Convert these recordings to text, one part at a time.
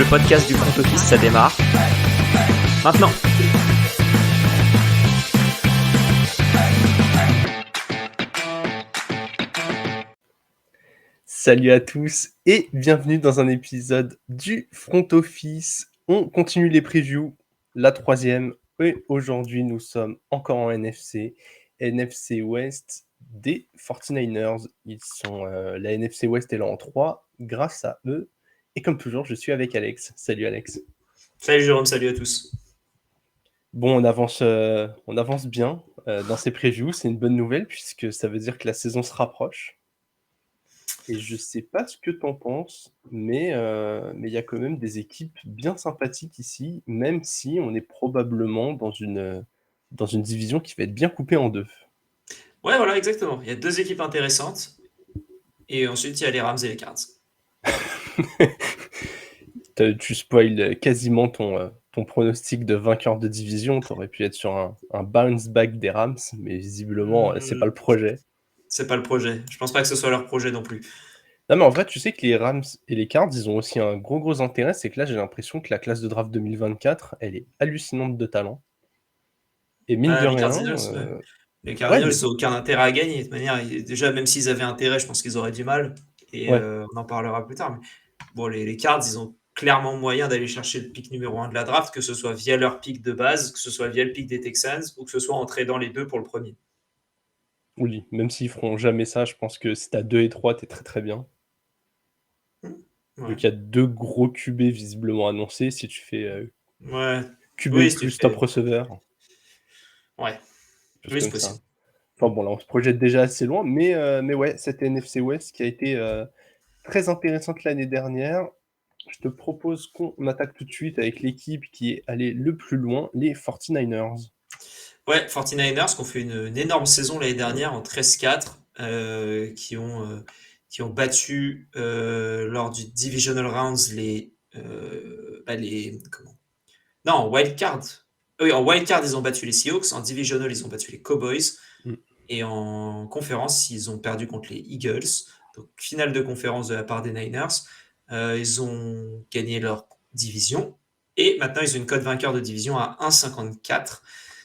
podcast du front office, ça démarre maintenant. Salut à tous et bienvenue dans un épisode du Front Office. On continue les previews, la troisième. Et aujourd'hui, nous sommes encore en NFC West des 49ers. La NFC West est là en 3 grâce à eux. Et comme toujours, je suis avec Alex. Salut Alex. Salut Jérôme, salut à tous. Bon, on avance bien dans ces previews. C'est une bonne nouvelle puisque ça veut dire que la saison se rapproche. Et je sais pas ce que t'en penses, mais il y a quand même des équipes bien sympathiques ici, même si on est probablement dans une division qui va être bien coupée en deux. Ouais, voilà, exactement. Il y a deux équipes intéressantes. Et ensuite, il y a les Rams et les Cards. Tu spoil quasiment ton pronostic de vainqueur de division. T'aurais pu être sur un bounce back des Rams, mais visiblement, c'est pas le projet. C'est pas le projet. Je pense pas que ce soit leur projet non plus. Non, mais en vrai, tu sais que les Rams et les Cards, ils ont aussi un gros intérêt. C'est que là, j'ai l'impression que la classe de draft 2024, elle est hallucinante de talent. Et mine de Les rien, Cardinals, ouais. Les ouais, Cardinals, ils n'ont aucun intérêt à gagner. De toute manière, déjà, même s'ils avaient intérêt, je pense qu'ils auraient du mal. Et ouais. on en parlera plus tard. Mais bon, les Cards, ils ont clairement moyen d'aller chercher le pick numéro 1 de la draft, que ce soit via leur pick de base, que ce soit via le pick des Texans, ou que ce soit en tradant les deux pour le premier. Oui, même s'ils feront jamais ça, je pense que si t'as 2 et 3, t'es très bien. Ouais. Donc il y a 2 gros QB visiblement annoncés. Si tu fais Ouais. QB Oui, plus c'était top fait. receveur, Ouais. chose Oui, c'est comme ça. possible. Enfin bon, là on se projette déjà assez loin, mais ouais, cette NFC West qui a été très intéressante l'année dernière. Je te propose qu'on attaque tout de suite avec l'équipe qui est allée le plus loin, les 49ers. Ouais, 49ers qui ont fait une énorme saison l'année dernière en 13-4, qui ont battu lors du Divisional Rounds non, en Wild Card. Oui, en Wild Card, ils ont battu les Seahawks. En Divisional, ils ont battu les Cowboys. Mm. Et en conférence, ils ont perdu contre les Eagles. Donc, finale de conférence de la part des Niners. Ils ont gagné leur division. Et maintenant, ils ont une cote vainqueur de division à 1,54.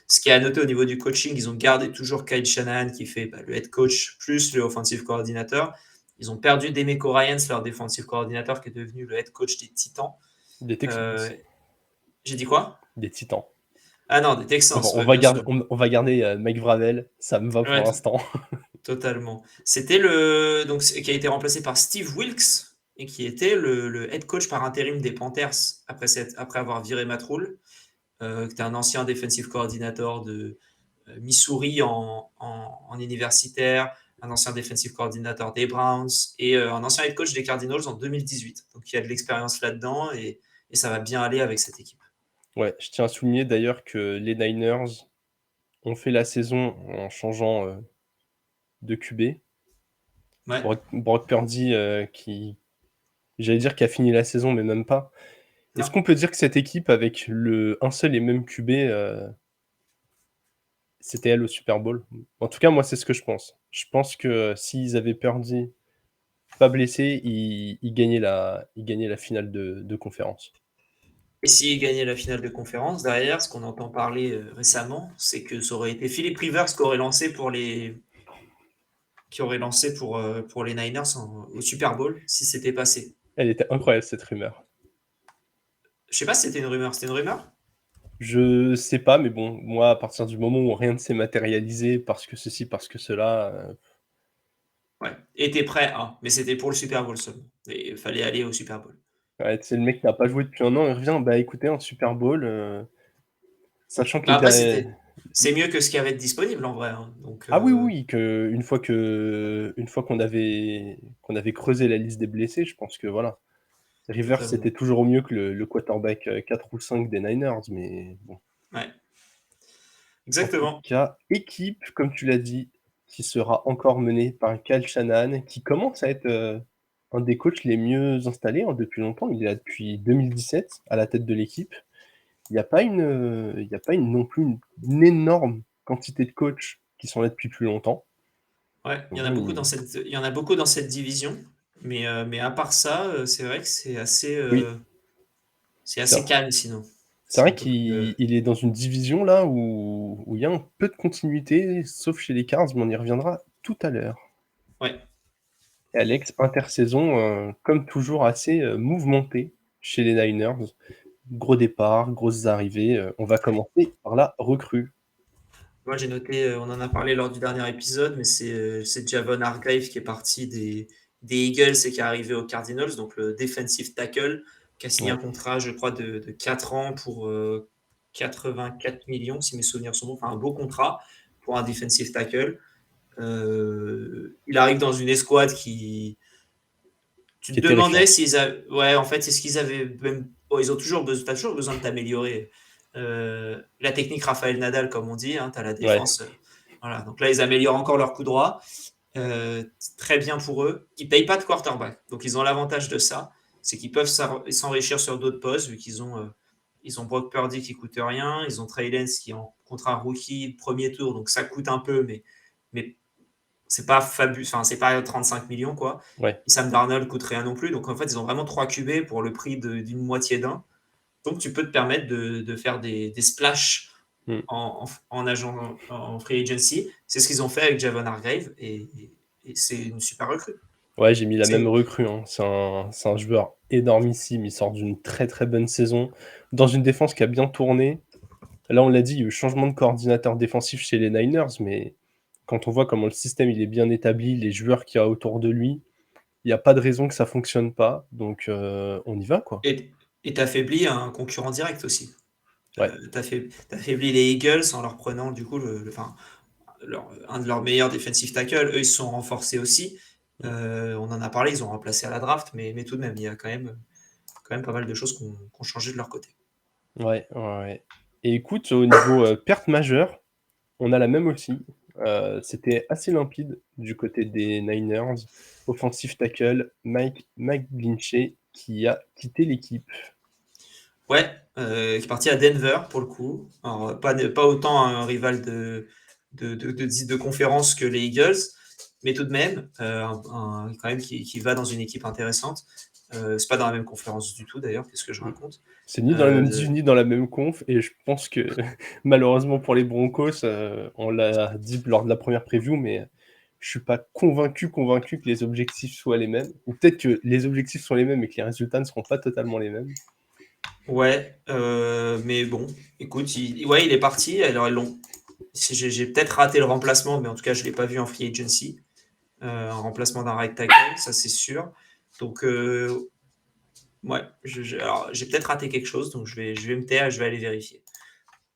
Ce qui est à noter au niveau du coaching, ils ont gardé toujours Kyle Shanahan qui fait le head coach plus le offensive coordinator. Ils ont perdu Demeco Ryans, leur defensive coordinator, qui est devenu le head coach des Titans. Des Texans. J'ai dit quoi? Des Titans. Ah non, des Texans, Enfin, ouais, bien sûr. on va garder Mike Vravel, ça me va pour Ouais, l'instant. totalement. C'était qui a été remplacé par Steve Wilkes et qui était le head coach par intérim des Panthers après avoir viré Matt Rhule, qui était un ancien defensive coordinator de Missouri en universitaire, un ancien defensive coordinator des Browns et un ancien head coach des Cardinals en 2018. Donc il y a de l'expérience là-dedans et ça va bien aller avec cette équipe. Ouais, je tiens à souligner d'ailleurs que les Niners ont fait la saison en changeant de QB. Ouais. Brock Purdy qui, j'allais dire qui a fini la saison, mais même pas. Est-ce Non. qu'on peut dire que cette équipe avec un seul et même QB, c'était elle au Super Bowl? En tout cas, moi, c'est ce que je pense. Je pense que s'ils avaient Purdy pas blessé, ils gagnaient la finale de conférence. Et s'il gagnait la finale de conférence, derrière, ce qu'on entend parler récemment, c'est que ça aurait été Philip Rivers qui aurait lancé pour les Niners au Super Bowl si c'était passé. Elle était incroyable, cette rumeur. Je sais pas si c'était une rumeur. C'était une rumeur? Je sais pas, mais bon, moi, à partir du moment où rien ne s'est matérialisé, parce que ceci, parce que cela, Ouais. Et t'es prêt à. Mais c'était pour le Super Bowl seulement. Et il fallait aller au Super Bowl. ouais, tu sais, le mec qui n'a pas joué depuis un an, il revient, bah écoutez, un Super Bowl, sachant que Mais après, c'est mieux que ce qu'il y avait de disponible en vrai, hein. Donc, Ah oui, oui, une fois qu'on avait creusé la liste des blessés, je pense que voilà. Rivers, totalement. c'était toujours mieux que le quarterback 4 ou 5 des Niners, mais bon. Ouais. En tout Exactement. cas, équipe, comme tu l'as dit, qui sera encore menée par Kyle Shanahan, qui commence à être un des coachs les mieux installés depuis longtemps. Il est là depuis 2017 à la tête de l'équipe. Il n'y a pas non plus une énorme quantité de coachs qui sont là depuis plus longtemps. Ouais, il y en a Bon, beaucoup il y en a beaucoup dans cette division. Mais à part ça, c'est vrai que c'est assez. oui, C'est C'est assez calme sinon. c'est C'est un vrai peu plus, qu'il est dans une division là où il y a un peu de continuité, sauf chez les Cards, mais on y reviendra tout à l'heure. ouais. Et Alex, intersaison, comme toujours assez, mouvementée chez les Niners. Gros départ, grosses arrivées, on va commencer par la recrue. Moi, j'ai noté, on en a parlé lors du dernier épisode, mais c'est Javon Hargrave qui est parti des Eagles et qui est arrivé aux Cardinals, donc le defensive tackle, qui a signé Ouais. un contrat, je crois, de 4 ans pour 84 millions, si mes souvenirs sont bons. Enfin, un beau contrat pour un defensive tackle. Il arrive dans une escouade qui. Tu Qui te est demandais terrifiante. s'ils avaient. Ouais, en fait, c'est ce qu'ils avaient même. Bon, ils ont toujours besoin. T'as toujours besoin de t'améliorer. La technique Raphaël Nadal, comme on dit, hein, tu as la Ouais. défense. Voilà. Donc là, ils améliorent encore leur coup droit. Très bien pour eux. Ils ne payent pas de quarterback. Donc ils ont l'avantage de ça. C'est qu'ils peuvent s'enrichir sur d'autres postes, vu ils ont Brock Purdy qui coûte rien. Ils ont Trey Lance qui est en contrat rookie premier tour. Donc ça coûte un peu, mais c'est pas fabuleux. Enfin, c'est pas 35 millions, quoi. Ouais. Et Sam Darnold coûte rien non plus. Donc en fait, ils ont vraiment 3 QB pour le prix d'une moitié d'un. Donc tu peux te permettre de faire des splashs Mmh. en agent en free agency. C'est ce qu'ils ont fait avec Javon Hargrave et c'est une super recrue. Ouais, j'ai mis la même C'est recrue, hein. C'est un joueur énormissime. Il sort d'une très, très bonne saison, dans une défense qui a bien tourné. Là, on l'a dit, il y a eu changement de coordinateur défensif chez les Niners, mais quand on voit comment le système il est bien établi, les joueurs qu'il y a autour de lui, il y a pas de raison que ça fonctionne pas. Donc, on y va, quoi. et t'affaiblis un concurrent direct aussi. Ouais. T'affaiblis les Eagles en leur prenant du coup enfin, un de leurs meilleurs defensive tackles. Eux, ils se sont renforcés aussi. On en a parlé, ils ont remplacé à la draft, mais tout de même, il y a quand même pas mal de choses qui ont changé de leur côté. Ouais, ouais, ouais. Et écoute, au niveau, perte majeure, on a la même aussi. C'était assez limpide du côté des Niners. Offensive tackle, Mike McGlinchey qui a quitté l'équipe. Ouais, qui est parti à Denver pour le coup. Alors, pas autant un rival de conférence que les Eagles, mais tout de même, quand même qui va dans une équipe intéressante. C'est pas dans la même conférence du tout d'ailleurs, qu'est-ce que je Mmh. raconte. C'est ni dans la même div, Euh, ni dans la même conf et je pense que malheureusement pour les Broncos, on l'a dit lors de la première preview, mais je suis pas convaincu que les objectifs soient les mêmes. Ou peut-être que les objectifs sont les mêmes et que les résultats ne seront pas totalement les mêmes. ouais, mais bon, écoute, ouais, il est parti. Alors, j'ai peut-être raté le remplacement, mais en tout cas, je l'ai pas vu en free agency. Un remplacement d'un right tackle, ça c'est sûr. Donc, ouais, alors, j'ai peut-être raté quelque chose, donc je vais me taire et je vais aller vérifier.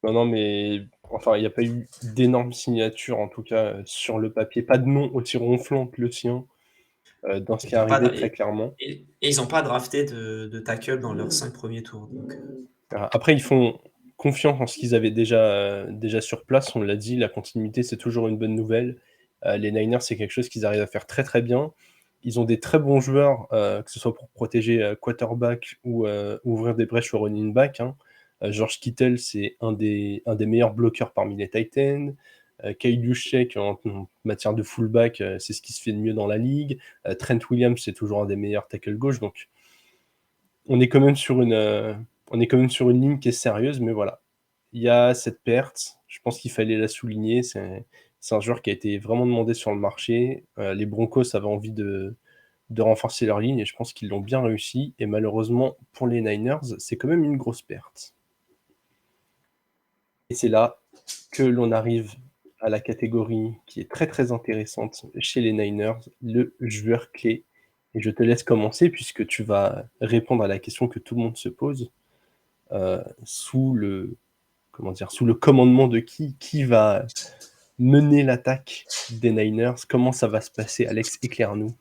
Non, non, mais enfin, il n'y a pas eu d'énormes signatures, en tout cas, sur le papier. Pas de nom aussi ronflant que le sien, dans ce qui est Ils ont pas, arrivé très clairement. et ils n'ont pas drafté de tackle dans leurs 5 premiers tours. Donc, Après, ils font confiance en ce qu'ils avaient déjà sur place. On l'a dit, la continuité, c'est toujours une bonne nouvelle. Les Niners, c'est quelque chose qu'ils arrivent à faire très, très bien. Ils ont des très bons joueurs, que ce soit pour protéger, quarterback ou ouvrir des brèches au running back, hein. George Kittle, c'est un des meilleurs bloqueurs parmi les Titans. Kyle Juszczyk en matière de fullback, c'est ce qui se fait de mieux dans la ligue. Trent Williams, c'est toujours un des meilleurs tackle gauche, donc on est quand même sur une ligne qui est sérieuse, mais voilà. Il y a cette perte, je pense qu'il fallait la souligner. C'est un joueur qui a été vraiment demandé sur le marché. Les Broncos avaient envie de renforcer leur ligne et je pense qu'ils l'ont bien réussi. Et malheureusement, pour les Niners, c'est quand même une grosse perte. Et c'est là que l'on arrive à la catégorie qui est très très intéressante chez les Niners, le joueur clé. Et je te laisse commencer puisque tu vas répondre à la question que tout le monde se pose. Sous le commandement de qui va mener l'attaque des Niners? Comment ça va se passer? Alex, éclaire-nous.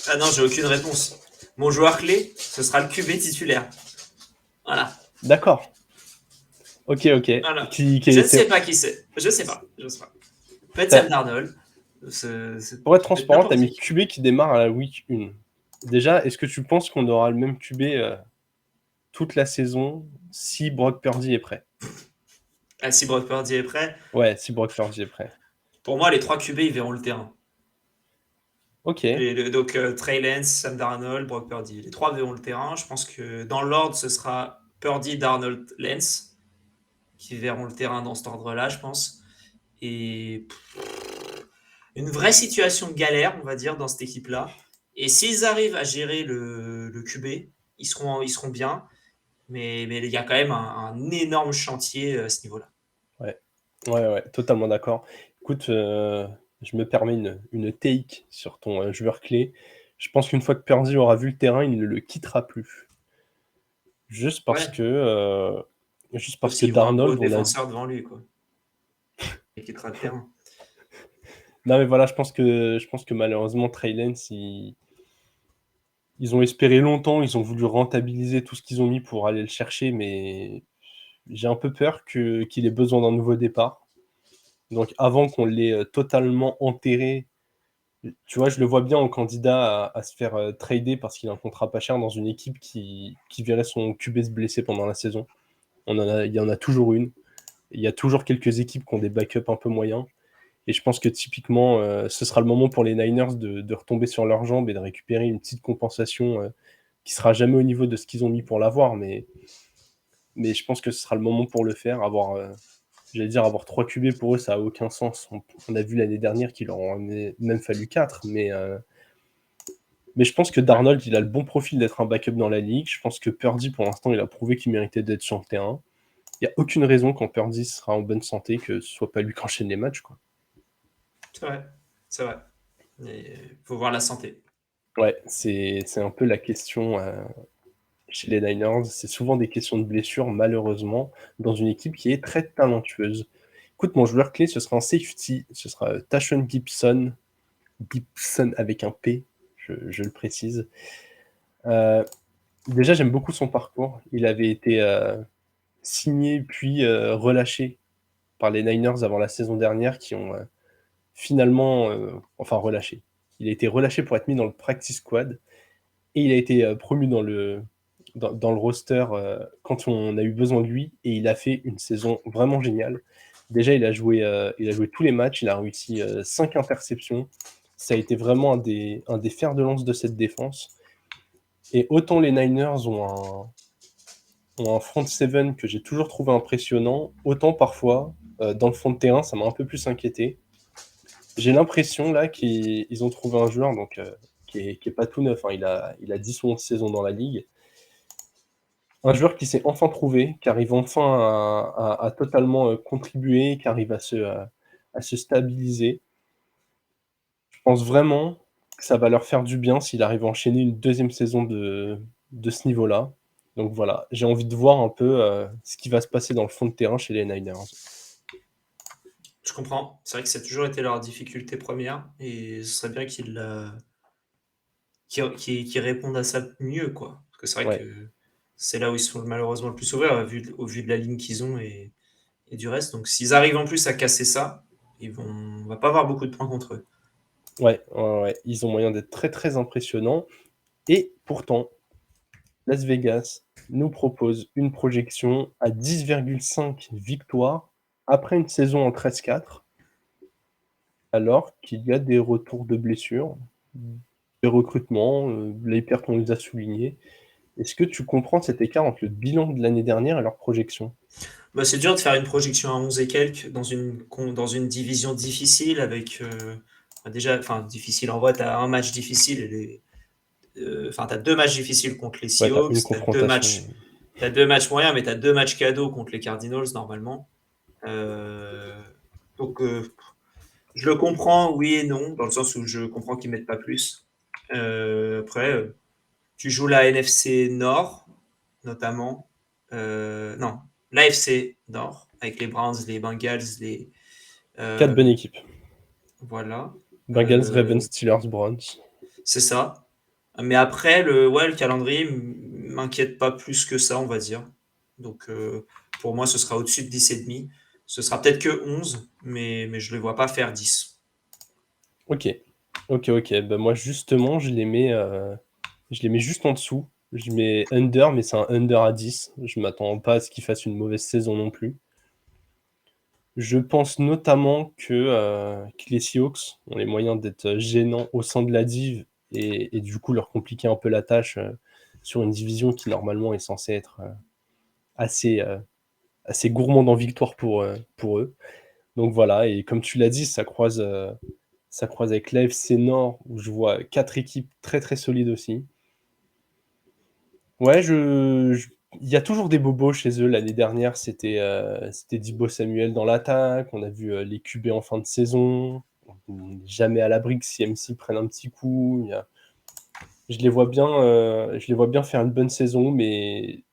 ah non, j'ai aucune réponse. Mon joueur clé, ce sera le QB titulaire. Voilà. D'accord. Ok. Voilà. Je ne C'est... sais pas qui c'est. Je sais pas. Je sais pas. Peut-être Sam t'as- Darnold. Pour être Peut-être transparent, tu as n'importe mis qui. QB qui démarre à la week 1. Déjà, est-ce que tu penses qu'on aura le même QB toute la saison si Brock Purdy est prêt? Ah, si Brock Purdy est prêt, Ouais, si Brock Purdy est prêt. pour moi, les 3 QB, ils verront le terrain. Ok. Donc Trey Lance, Sam Darnold, Brock Purdy. Les trois verront le terrain. Je pense que dans l'ordre, ce sera Purdy, Darnold, Lance qui verront le terrain dans cet ordre-là, je pense. Et une vraie situation de galère, on va dire, dans cette équipe-là. Et s'ils arrivent à gérer le QB, ils seront bien. Mais il y a quand même un énorme chantier à ce niveau-là. Ouais. Ouais, totalement d'accord. Écoute, je me permets une take sur ton joueur clé. Je pense qu'une fois que Purdy aura vu le terrain, il ne le quittera plus. Juste parce Ouais, que, sauf s'il voit un beau Darnold, on a. défenseur devant lui, quoi. Et qui quittera le terrain. Non, mais voilà, je pense que malheureusement, Trey Lance, ils ont espéré longtemps, ils ont voulu rentabiliser tout ce qu'ils ont mis pour aller le chercher, mais j'ai un peu peur qu'il ait besoin d'un nouveau départ. Donc avant qu'on l'ait totalement enterré, tu vois, je le vois bien en candidat à se faire trader parce qu'il a un contrat pas cher dans une équipe qui verrait son QB se blesser pendant la saison. Il y en a toujours une. Il y a toujours quelques équipes qui ont des backups un peu moyens. Et je pense que typiquement, ce sera le moment pour les Niners de retomber sur leurs jambes et de récupérer une petite compensation qui sera jamais au niveau de ce qu'ils ont mis pour l'avoir. Mais je pense que ce sera le moment pour le faire. Avoir 3 QB pour eux, ça n'a aucun sens. On a vu l'année dernière qu'il leur en a même fallu 4. Mais je pense que Darnold, il a le bon profil d'être un backup dans la ligue. Je pense que Purdy, pour l'instant, il a prouvé qu'il méritait d'être sur le terrain. Il n'y a aucune raison quand Purdy sera en bonne santé que ce soit pas lui qui enchaîne les matchs, quoi. C'est vrai, c'est vrai. Il faut voir la santé. Ouais, c'est un peu la question chez les Niners. C'est souvent des questions de blessure, malheureusement, dans une équipe qui est très talentueuse. Écoute, mon joueur clé, ce sera un safety. Ce sera Tashon Gibson. Gibson avec un P, je le précise. Déjà, j'aime beaucoup son parcours. Il avait été signé puis relâché par les Niners avant la saison dernière qui ont finalement, relâché. Il a été relâché pour être mis dans le practice squad et il a été promu dans le roster quand on a eu besoin de lui et il a fait une saison vraiment géniale. Déjà, il a joué tous les matchs, il a réussi 5 interceptions. Ça a été vraiment un des fers de lance de cette défense. Et autant les Niners ont un front seven que j'ai toujours trouvé impressionnant, autant parfois, dans le fond de terrain, ça m'a un peu plus inquiété. J'ai l'impression là qu'ils ont trouvé un joueur donc, qui est pas tout neuf, hein. Il a 10 ou 11 saisons dans la ligue. Un joueur qui s'est enfin trouvé, qui arrive enfin à totalement contribuer, qui arrive à se stabiliser. Je pense vraiment que ça va leur faire du bien s'il arrive à enchaîner une deuxième saison de ce niveau-là. Donc voilà, j'ai envie de voir un peu ce qui va se passer dans le fond de terrain chez les Niners. Je comprends. C'est vrai que ça a toujours été leur difficulté première et ce serait bien qu'ils répondent à ça mieux, quoi. Parce que c'est vrai Ouais, que c'est là où ils sont malheureusement le plus ouverts au vu de la ligne qu'ils ont et du reste. Donc s'ils arrivent en plus à casser ça, on va pas avoir beaucoup de points contre eux. ouais. Ils ont moyen d'être très très impressionnants. Et pourtant, Las Vegas nous propose une projection à 10,5 victoires après une saison en 13-4, alors qu'il y a des retours de blessures, des recrutements, les pertes, on les a soulignés. Est-ce que tu comprends cet écart entre le bilan de l'année dernière et leur projection? Bah, c'est dur de faire une projection à 11 et quelques dans une division difficile avec déjà, enfin difficile en vrai, tu as un match difficile enfin tu as deux matchs difficiles contre les Ouais, tu as une Seahawks, confrontation. t'as deux matchs moyens, mais tu as deux matchs cadeaux contre les Cardinals normalement. Euh, donc je le comprends, oui et non, dans le sens où je comprends qu'ils mettent pas plus. Après, tu joues la NFC Nord, notamment. Non, l'AFC Nord, avec les Browns, les Bengals, 4 euh, bonnes équipes. voilà. Bengals, Euh, Ravens, Steelers, Browns. c'est ça. Mais après, le calendrier m'inquiète pas plus que ça, on va dire. Donc, pour moi, ce sera au-dessus de 10,5. Ce sera peut-être que 11, mais je ne les vois pas faire 10. Ok. Bah, moi, justement, je les mets juste en dessous. Je mets under, mais c'est un under à 10. Je m'attends pas à ce qu'ils fassent une mauvaise saison non plus. Je pense notamment que les Seahawks ont les moyens d'être gênants au sein de la div et du coup leur compliquer un peu la tâche sur une division qui normalement est censée être assez, assez gourmande en victoire pour eux. Donc voilà, et comme tu l'as dit, ça croise avec l'AFC Nord où je vois 4 équipes très très solides aussi. Ouais, il y a toujours des bobos chez eux. L'année dernière, c'était Deebo Samuel dans l'attaque. On a vu les QB en fin de saison. On n'est jamais à l'abri que CMC prenne un petit coup. Je les vois bien faire une bonne saison, mais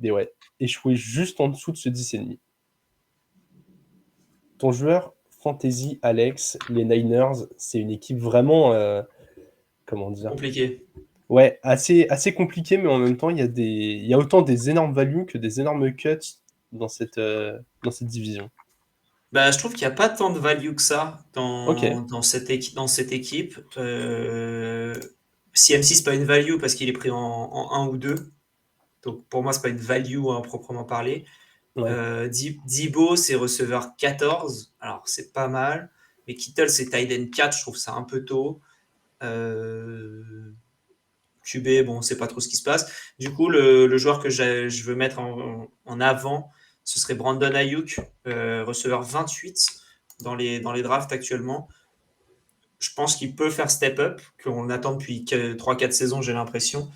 ouais, échouer juste en dessous de ce 10,5. Ton joueur fantasy, Alex, les Niners, c'est une équipe vraiment, comment dire? Compliqué. Ouais, assez compliqué, mais en même temps, il y a autant des énormes values que des énormes cuts dans cette division. Bah, je trouve qu'il n'y a pas tant de value que ça Ok, dans cette équipe. CMC, c'est pas une value parce qu'il est pris en 1 ou 2. Donc pour moi, c'est pas une value à proprement parler. ouais, Debo, c'est receveur 14. Alors c'est pas mal. Mais Kittle, c'est tight end 4. Je trouve ça un peu tôt. QB, bon, on sait pas trop ce qui se passe. Du coup, le joueur que je veux mettre en avant, ce serait Brandon Ayuk, receveur 28 dans les drafts actuellement. Je pense qu'il peut faire step up, qu'on attend depuis 3-4 saisons, j'ai l'impression.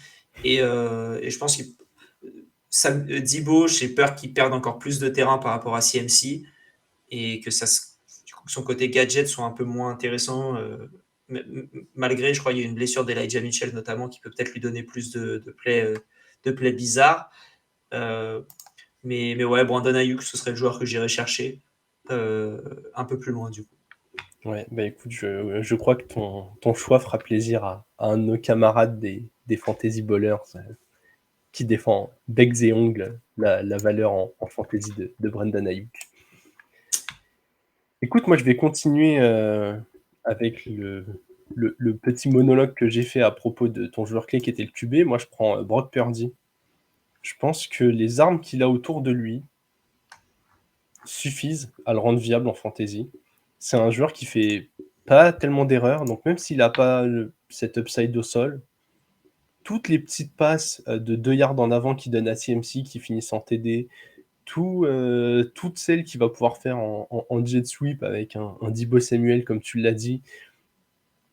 Et je pense que Debo, j'ai peur qu'il perde encore plus de terrain par rapport à CMC et que du coup, son côté gadget soit un peu moins intéressant. Malgré, je crois, il y a une blessure d'Elijah Mitchell notamment qui peut peut-être lui donner plus de plays bizarres. Euh, mais ouais, Brandon Ayuk, ce serait le joueur que j'irais chercher un peu plus loin du coup. ouais. Bah écoute, je crois que ton choix fera plaisir à un de nos camarades des Fantasy Ballers qui défend becs et ongles la valeur en fantasy de Brandon Ayuk. Écoute, moi je vais continuer avec le petit monologue que j'ai fait à propos de ton joueur clé qui était le QB. Moi je prends Brock Purdy. Je pense que les armes qu'il a autour de lui suffisent à le rendre viable en fantasy. C'est un joueur qui fait pas tellement d'erreurs, donc même s'il n'a pas cet upside au sol, toutes les petites passes de 2 yards en avant qu'il donne à CMC qui finissent en TD, toutes celles qu'il va pouvoir faire en jet sweep avec un Deebo Samuel, comme tu l'as dit,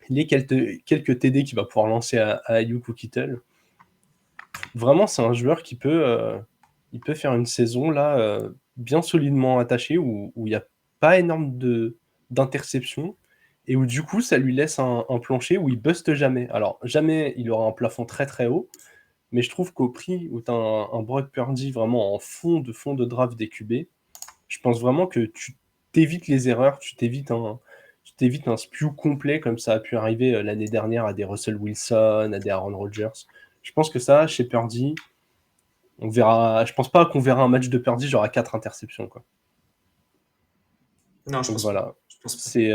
les quelques TD qu'il va pouvoir lancer à Ayuk ou Kittle. Vraiment, c'est un joueur il peut faire une saison là bien solidement attachée où il n'y a pas énorme d'interceptions et où du coup ça lui laisse un plancher où il buste jamais. Alors jamais il aura un plafond très très haut, mais je trouve qu'au prix où tu as un Brock Purdy vraiment en fond de draft des QB, je pense vraiment que tu t'évites les erreurs, tu t'évites un spew complet comme ça a pu arriver l'année dernière à des Russell Wilson, à des Aaron Rodgers. Je pense que ça, chez Purdy, on verra. Je pense pas qu'on verra un match de Purdy genre à 4 interceptions, quoi. Non, je Donc pense pas. voilà. Je pense pas. C'est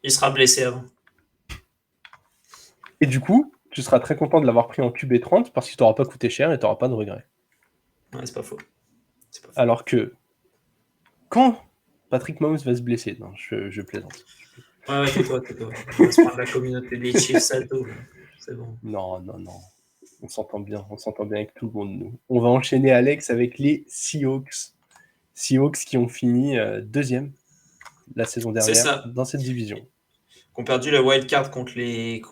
Il sera blessé avant. Et du coup, tu seras très content de l'avoir pris en QB30 parce qu'il t'aura pas coûté cher et t'auras pas de regrets. Ouais, c'est pas faux. C'est pas faux. Alors que quand Patrick Mahomes va se blesser, non, je plaisante. Ouais, tais-toi, tais-toi. On va se prendre la communauté des Chiefs à dos. C'est bon. Non, non, non. On s'entend bien avec tout le monde, nous. On va enchaîner, Alex, avec les Seahawks. Seahawks qui ont fini deuxième la saison C'est dernière ça. dans cette division. Qu'on perdu la wild card contre les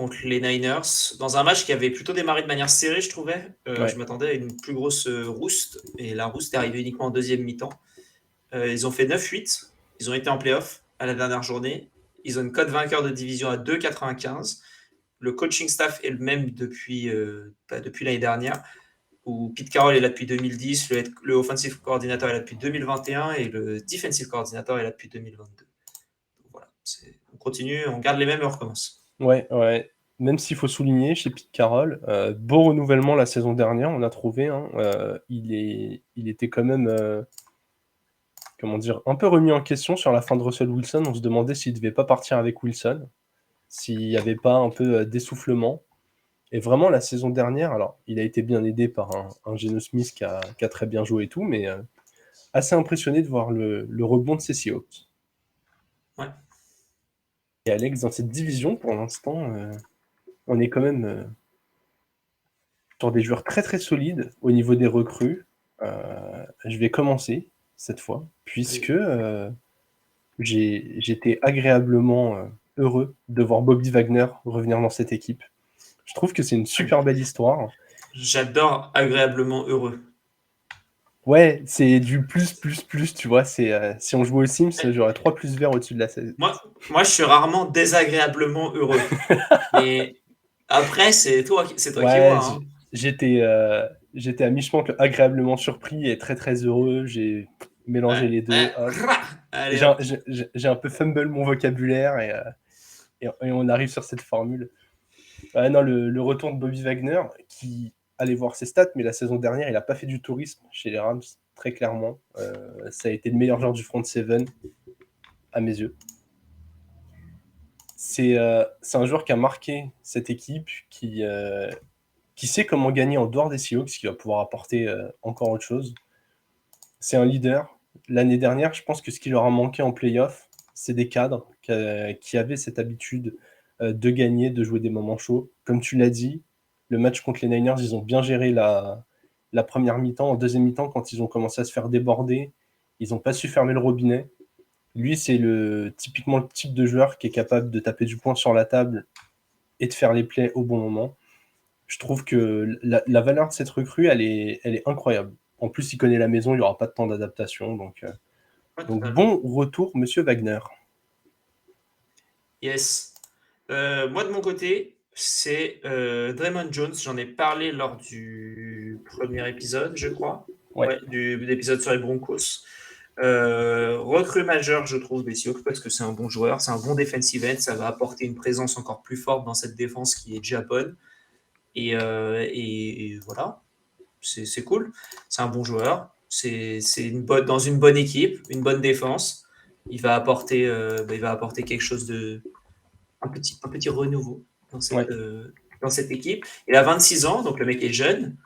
Niners dans un match qui avait plutôt démarré de manière serrée, je trouvais. Je Ouais. m'attendais à une plus grosse rouste et la rouste est arrivée uniquement en deuxième mi-temps. Ils ont fait 9-8. Ils ont été en playoff à la dernière journée. Ils ont une cote vainqueur de division à 2,95. Le coaching staff est le même depuis l'année dernière, où Pete Carroll est là depuis 2010, le offensive coordinator est là depuis 2021 et le defensive coordinator est là depuis 2022. Donc voilà, on continue, on garde les mêmes et on recommence. Ouais, ouais. Même s'il faut souligner chez Pete Carroll, beau renouvellement la saison dernière, on a trouvé. Hein, il était quand même, comment dire, un peu remis en question sur la fin de Russell Wilson. On se demandait s'il ne devait pas partir avec Wilson, s'il n'y avait pas un peu d'essoufflement. Et vraiment, la saison dernière, alors, il a été bien aidé par un Geno Smith qui a très bien joué et tout, mais assez impressionné de voir le rebond de ces Seahawks. Ouais. Et Alex, dans cette division, pour l'instant, on est quand même sur des joueurs très très solides au niveau des recrues. Je vais commencer cette fois, puisque j'étais agréablement heureux de voir Bobby Wagner revenir dans cette équipe. Je trouve que c'est une super belle histoire. J'adore agréablement heureux. Ouais, c'est du plus, tu vois. C'est si on jouait aux Sims, j'aurais 3 plus verts au-dessus de la 16. Moi, je suis rarement désagréablement heureux. Mais après, c'est toi qui Ouais, vois. Hein. j'étais à mi-chemin entre agréablement surpris et très très heureux. J'ai mélangé les deux. Hop. Allez, hop. J'ai un peu fumble mon vocabulaire et on arrive sur cette formule. Ouais, non, le retour de Bobby Wagner, qui allait voir ses stats, mais la saison dernière, il n'a pas fait du tourisme chez les Rams, très clairement. Ça a été le meilleur joueur du front seven, à mes yeux. C'est un joueur qui a marqué cette équipe, qui sait comment gagner en dehors des Seahawks, qui va pouvoir apporter encore autre chose. C'est un leader. L'année dernière, je pense que ce qui leur a manqué en playoff, c'est des cadres qui avaient cette habitude de gagner, de jouer des moments chauds. Comme tu l'as dit, le match contre les Niners, ils ont bien géré la première mi-temps. En deuxième mi-temps, quand ils ont commencé à se faire déborder, ils n'ont pas su fermer le robinet. Lui, c'est typiquement le type de joueur qui est capable de taper du poing sur la table et de faire les plays au bon moment. Je trouve que la valeur de cette recrue, elle est incroyable. En plus, il connaît la maison, il n'y aura pas de temps d'adaptation. Donc bon retour, monsieur Wagner. Yes. Moi, de mon côté, c'est Draymond Jones. J'en ai parlé lors du premier épisode, je crois. Ouais. De l'épisode sur les Broncos. Recrue majeure, je trouve, des Seahawks, parce que c'est un bon joueur, c'est un bon defensive end, ça va apporter une présence encore plus forte dans cette défense qui est déjà bonne. Et voilà, c'est cool. C'est un bon joueur. C'est dans une bonne équipe, une bonne défense. Il va apporter quelque chose un petit renouveau dans cette équipe. Il a 26 ans, donc le mec est jeune.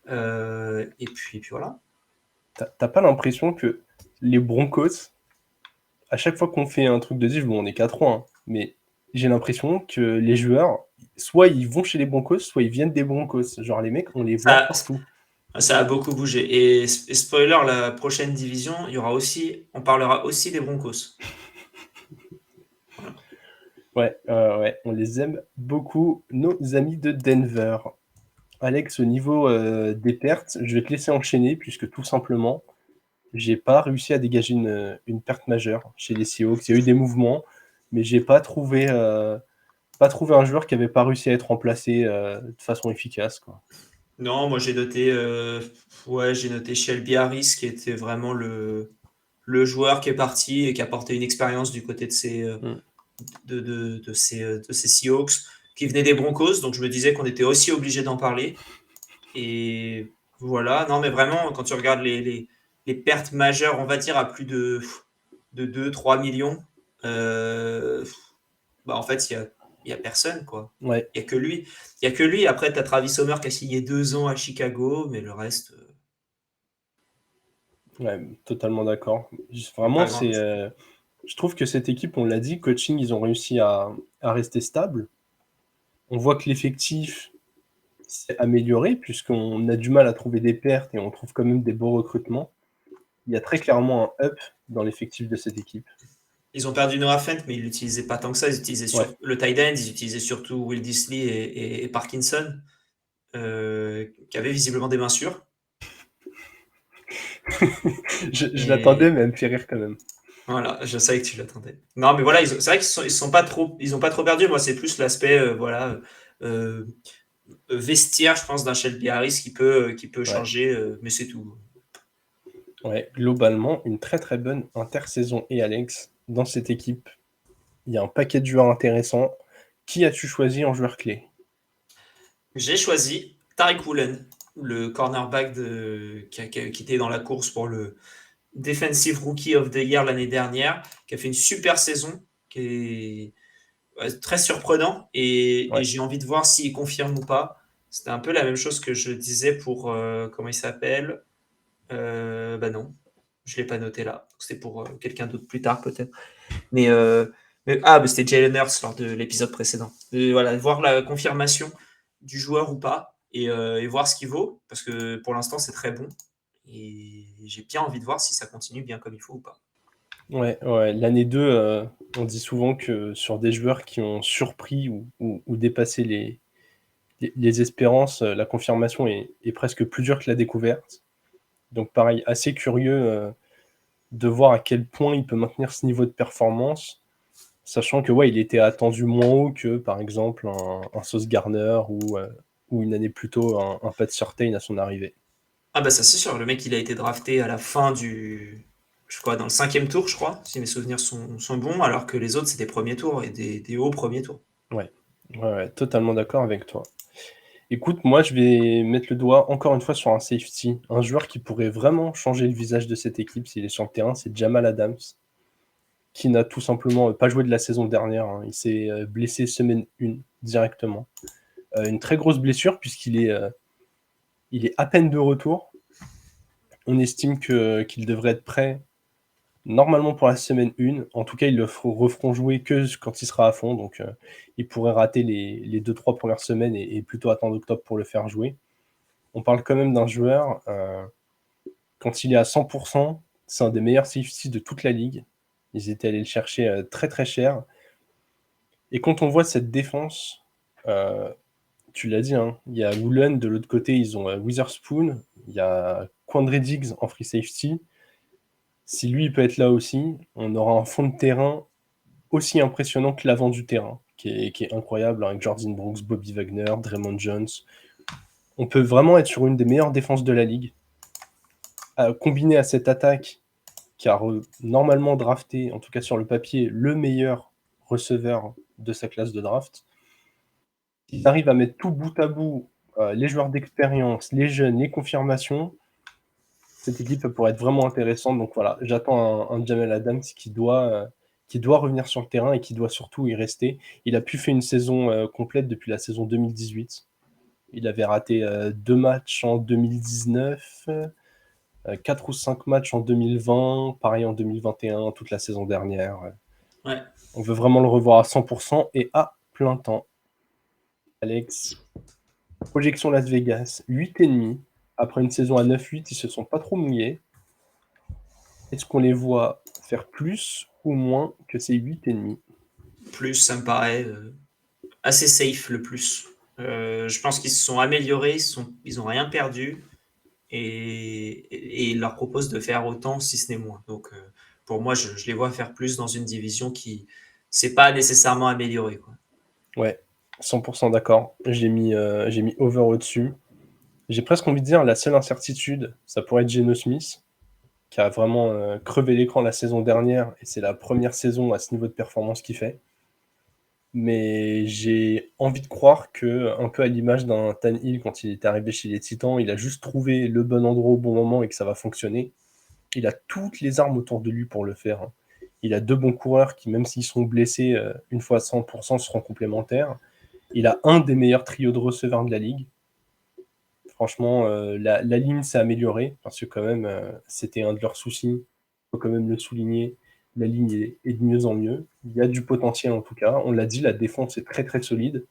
Et puis voilà. T'as pas l'impression que les Broncos, à chaque fois qu'on fait un truc de div, bon, on est 4-3, hein, mais j'ai l'impression que les joueurs, soit ils vont chez les Broncos, soit ils viennent des Broncos. Genre les mecs, on les voit partout. Ça a beaucoup bougé. Et spoiler, la prochaine division, on parlera aussi des Broncos. Voilà. Ouais, on les aime beaucoup, nos amis de Denver. Alex, au niveau des pertes, je vais te laisser enchaîner, puisque tout simplement, j'ai pas réussi à dégager une perte majeure chez les Seahawks. Il y a eu des mouvements, mais j'ai pas trouvé un joueur qui avait pas réussi à être remplacé de façon efficace, quoi. Non, moi j'ai noté Shelby Harris, qui était vraiment le joueur qui est parti et qui a apporté une expérience du côté de ces Seahawks, qui venaient des Broncos. Donc je me disais qu'on était aussi obligé d'en parler. Et voilà, non mais vraiment, quand tu regardes les pertes majeures, on va dire à plus de 2-3 millions, en fait, il y a personne, quoi. Ouais. Il y a que lui. Il y a que lui. Après, tu as Travis Homer qui a signé 2 ans à Chicago, mais le reste. Ouais, totalement d'accord. Vraiment, Pas grand. je trouve que cette équipe, on l'a dit, coaching, ils ont réussi à rester stable. On voit que l'effectif s'est amélioré, puisqu'on a du mal à trouver des pertes et on trouve quand même des beaux recrutements. Il y a très clairement un up dans l'effectif de cette équipe. Ils ont perdu Noah Fent, mais ils l'utilisaient pas tant que ça. Ils utilisaient le tight end, ils utilisaient surtout Will Disley et Parkinson, qui avaient visiblement des mains sûres. je l'attendais, mais elle me fait rire quand même. Voilà, je savais que tu l'attendais. Non, mais voilà, c'est vrai qu'ils sont pas trop, ils ont pas trop perdu. Moi, c'est plus l'aspect, vestiaire, je pense, d'un Shelby Harris qui peut changer, mais c'est tout. Ouais, globalement, une très très bonne intersaison. Et Alex, dans cette équipe, il y a un paquet de joueurs intéressants. Qui as-tu choisi en joueur clé? J'ai choisi Tariq Woolen, le cornerback qui était dans la course pour le Defensive Rookie of the Year l'année dernière, qui a fait une super saison, qui est très surprenant, et j'ai envie de voir s'il confirme ou pas. C'était un peu la même chose que je disais pour, comment il s'appelle, non. Je ne l'ai pas noté là. C'était pour quelqu'un d'autre plus tard, peut-être. Mais c'était Jalen Hurts lors de l'épisode précédent. Voilà, voir la confirmation du joueur ou pas et voir ce qu'il vaut, parce que pour l'instant, c'est très bon. Et j'ai bien envie de voir si ça continue bien comme il faut ou pas. Ouais, ouais. L'année 2, on dit souvent que sur des joueurs qui ont surpris ou dépassé les espérances, la confirmation est presque plus dure que la découverte. Donc pareil, assez curieux de voir à quel point il peut maintenir ce niveau de performance, sachant que ouais, il était attendu moins haut que par exemple un Sauce Gardner ou une année plus tôt un Pat Surtain à son arrivée. Ah bah ça c'est sûr, le mec il a été drafté à la fin je crois dans le 5e tour, je crois, si mes souvenirs sont bons, alors que les autres c'était premier tour et des hauts premiers tours. Ouais, ouais, totalement d'accord avec toi. Écoute, moi je vais mettre le doigt encore une fois sur un safety, un joueur qui pourrait vraiment changer le visage de cette équipe s'il est sur le terrain, c'est Jamal Adams, qui n'a tout simplement pas joué de la saison dernière, hein. Il s'est blessé semaine 1 directement. Une très grosse blessure puisqu'il est, il est à peine de retour. On estime qu'il devrait être prêt normalement pour la semaine 1. En tout cas, ils le referont jouer que quand il sera à fond. Donc, il pourrait rater les 2-3 premières semaines et plutôt attendre octobre pour le faire jouer. On parle quand même d'un joueur, quand il est à 100%, c'est un des meilleurs safeties de toute la ligue. Ils étaient allés le chercher très très cher. Et quand on voit cette défense, tu l'as dit, hein, il y a Woolen, de l'autre côté, ils ont Witherspoon, il y a Quandre Diggs en free safety. Si lui, il peut être là aussi, on aura un fond de terrain aussi impressionnant que l'avant du terrain, qui est incroyable, avec Jordan Brooks, Bobby Wagner, Draymond Jones. On peut vraiment être sur une des meilleures défenses de la ligue. Combiné à cette attaque qui a normalement drafté, en tout cas sur le papier, le meilleur receveur de sa classe de draft. Ils arrivent à mettre tout bout à bout, les joueurs d'expérience, les jeunes, les confirmations. Cette équipe pourrait être vraiment intéressante. Donc voilà, j'attends un Jamal Adams qui doit revenir sur le terrain et qui doit surtout y rester. Il a pu faire une saison complète depuis la saison 2018. Il avait raté 2 matchs en 2019, 4 ou 5 matchs en 2020, pareil en 2021, toute la saison dernière. Ouais. On veut vraiment le revoir à 100% et à plein temps. Alex, projection Las Vegas, 8,5. Après une saison à 9-8, ils se sont pas trop mouillés. Est-ce qu'on les voit faire plus ou moins que ces 8,5? Plus, ça me paraît assez safe le plus. Je pense qu'ils se sont améliorés, ils ont rien perdu et ils leur proposent de faire autant si ce n'est moins. Donc pour moi, je les vois faire plus dans une division qui s'est pas nécessairement améliorée, quoi. Ouais, 100% d'accord. J'ai mis over au-dessus. J'ai presque envie de dire la seule incertitude, ça pourrait être Geno Smith, qui a vraiment crevé l'écran la saison dernière, et c'est la première saison à ce niveau de performance qu'il fait. Mais j'ai envie de croire que, un peu à l'image d'un Tannehill quand il est arrivé chez les Titans, il a juste trouvé le bon endroit au bon moment et que ça va fonctionner. Il a toutes les armes autour de lui pour le faire, hein. Il a 2 bons coureurs qui, même s'ils sont blessés, une fois à 100%, seront complémentaires. Il a un des meilleurs trios de receveurs de la ligue. Franchement, la ligne s'est améliorée parce que quand même, c'était un de leurs soucis. Il faut quand même le souligner. La ligne est de mieux en mieux. Il y a du potentiel en tout cas. On l'a dit, la défense est très très solide.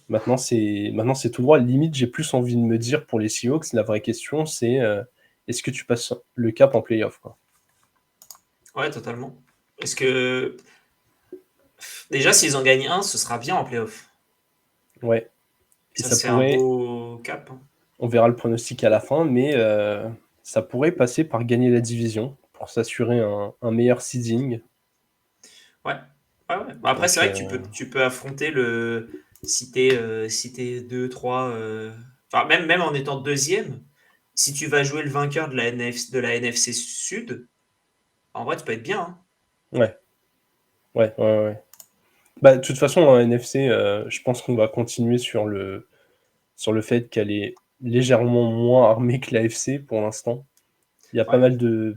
Maintenant, c'est tout droit. Limite, j'ai plus envie de me dire pour les Seahawks, la vraie question, c'est est-ce que tu passes le cap en playoff, quoi. Ouais, totalement. Est-ce que déjà s'ils en gagnent un, ce sera bien en playoff. Ouais. Et Ça ça c'est un pourrait, beau cap, hein. on verra le pronostic à la fin, mais ça pourrait passer par gagner la division pour s'assurer un meilleur seeding. Ouais. Ouais, ouais. Bah, après, Donc, c'est vrai que tu peux affronter si t'es 2, 3, enfin, même en étant deuxième, si tu vas jouer le vainqueur de la NFC Sud, en vrai, tu peux être bien, hein. ouais, ouais, ouais, ouais. Bah, de toute façon, en NFC, je pense qu'on va continuer sur le fait qu'elle est légèrement moins armée que la FC pour l'instant. Il y a Ouais.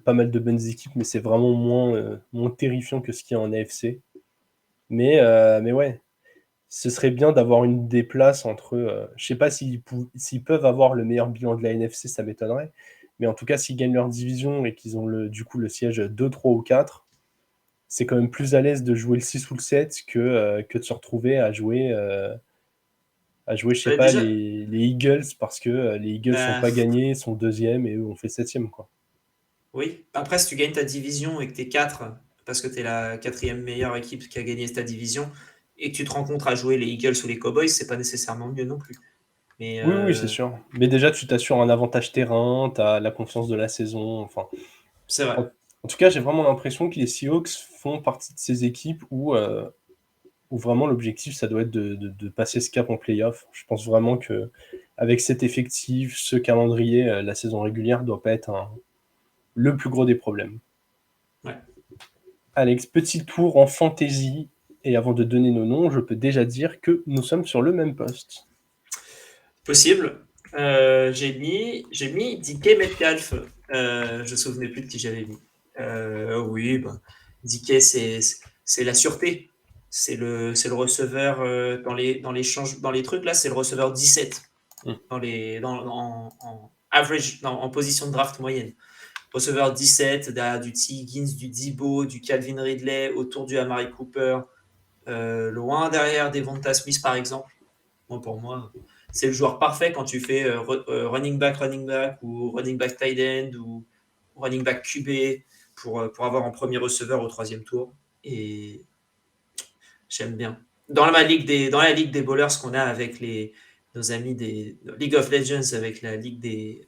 pas mal de bonnes équipes, mais c'est vraiment moins terrifiant que ce qu'il y a en AFC. Mais ouais, ce serait bien d'avoir une des places entre. Je sais pas s'ils peuvent avoir le meilleur bilan de la NFC, ça m'étonnerait. Mais en tout cas, s'ils gagnent leur division et qu'ils ont du coup le siège 2, 3 ou 4, c'est quand même plus à l'aise de jouer le 6 ou le 7 que de se retrouver à jouer, je sais pas, Déjà, les Eagles, parce que les Eagles sont pas gagnés, sont deuxième et eux ont fait septième, quoi. oui. Après, si tu gagnes ta division et que t'es 4, parce que t'es la quatrième meilleure équipe qui a gagné ta division, et que tu te rencontres à jouer les Eagles ou les Cowboys, c'est pas nécessairement mieux non plus. Mais Oui, oui, c'est sûr. Mais déjà, tu t'assures un avantage terrain, tu as la confiance de la saison. Enfin, c'est vrai. en tout cas, j'ai vraiment l'impression que les Seahawks font partie de ces équipes où vraiment l'objectif, ça doit être de passer ce cap en playoff. Je pense vraiment que avec cet effectif, ce calendrier, la saison régulière ne doit pas être le plus gros des problèmes. Ouais. Alex, petit tour en fantasy. Et avant de donner nos noms, je peux déjà dire que nous sommes sur le même poste. Possible. J'ai mis DK Metcalf. Je ne me souvenais plus de qui j'avais mis. Oui, bah, DK, c'est la sûreté. C'est le receveur dans les trucs là, c'est le receveur 17 en average, en position de draft moyenne. Receveur 17, du T. Higgins, du Debo, du Calvin Ridley, autour du Amari Cooper, loin derrière Devonta Smith par exemple. Pour moi, c'est le joueur parfait quand tu fais running back ou running back tight end ou running back QB pour avoir en premier receveur au troisième tour. Et j'aime bien. Dans la ligue des bowlers qu'on a avec nos amis des League of Legends, avec la ligue des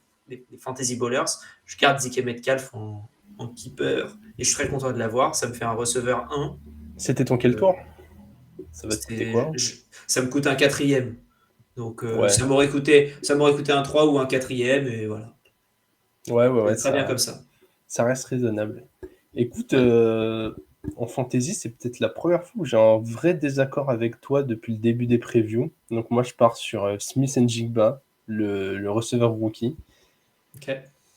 Fantasy Bowlers, je garde DK Metcalf en keeper et je suis très content de l'avoir. Ça me fait un receveur 1. C'était ton quel tour? Ça va te coûter quoi? Ça me coûte un quatrième. Donc Ouais. ça m'aurait coûté un 3 ou un quatrième et voilà. Ouais, C'est très bien comme ça. ça reste raisonnable. Écoute, Ouais. en fantasy, c'est peut-être la première fois où j'ai un vrai désaccord avec toi depuis le début des previews. Donc moi, je pars sur Smith Njigba, le receveur rookie. Ok.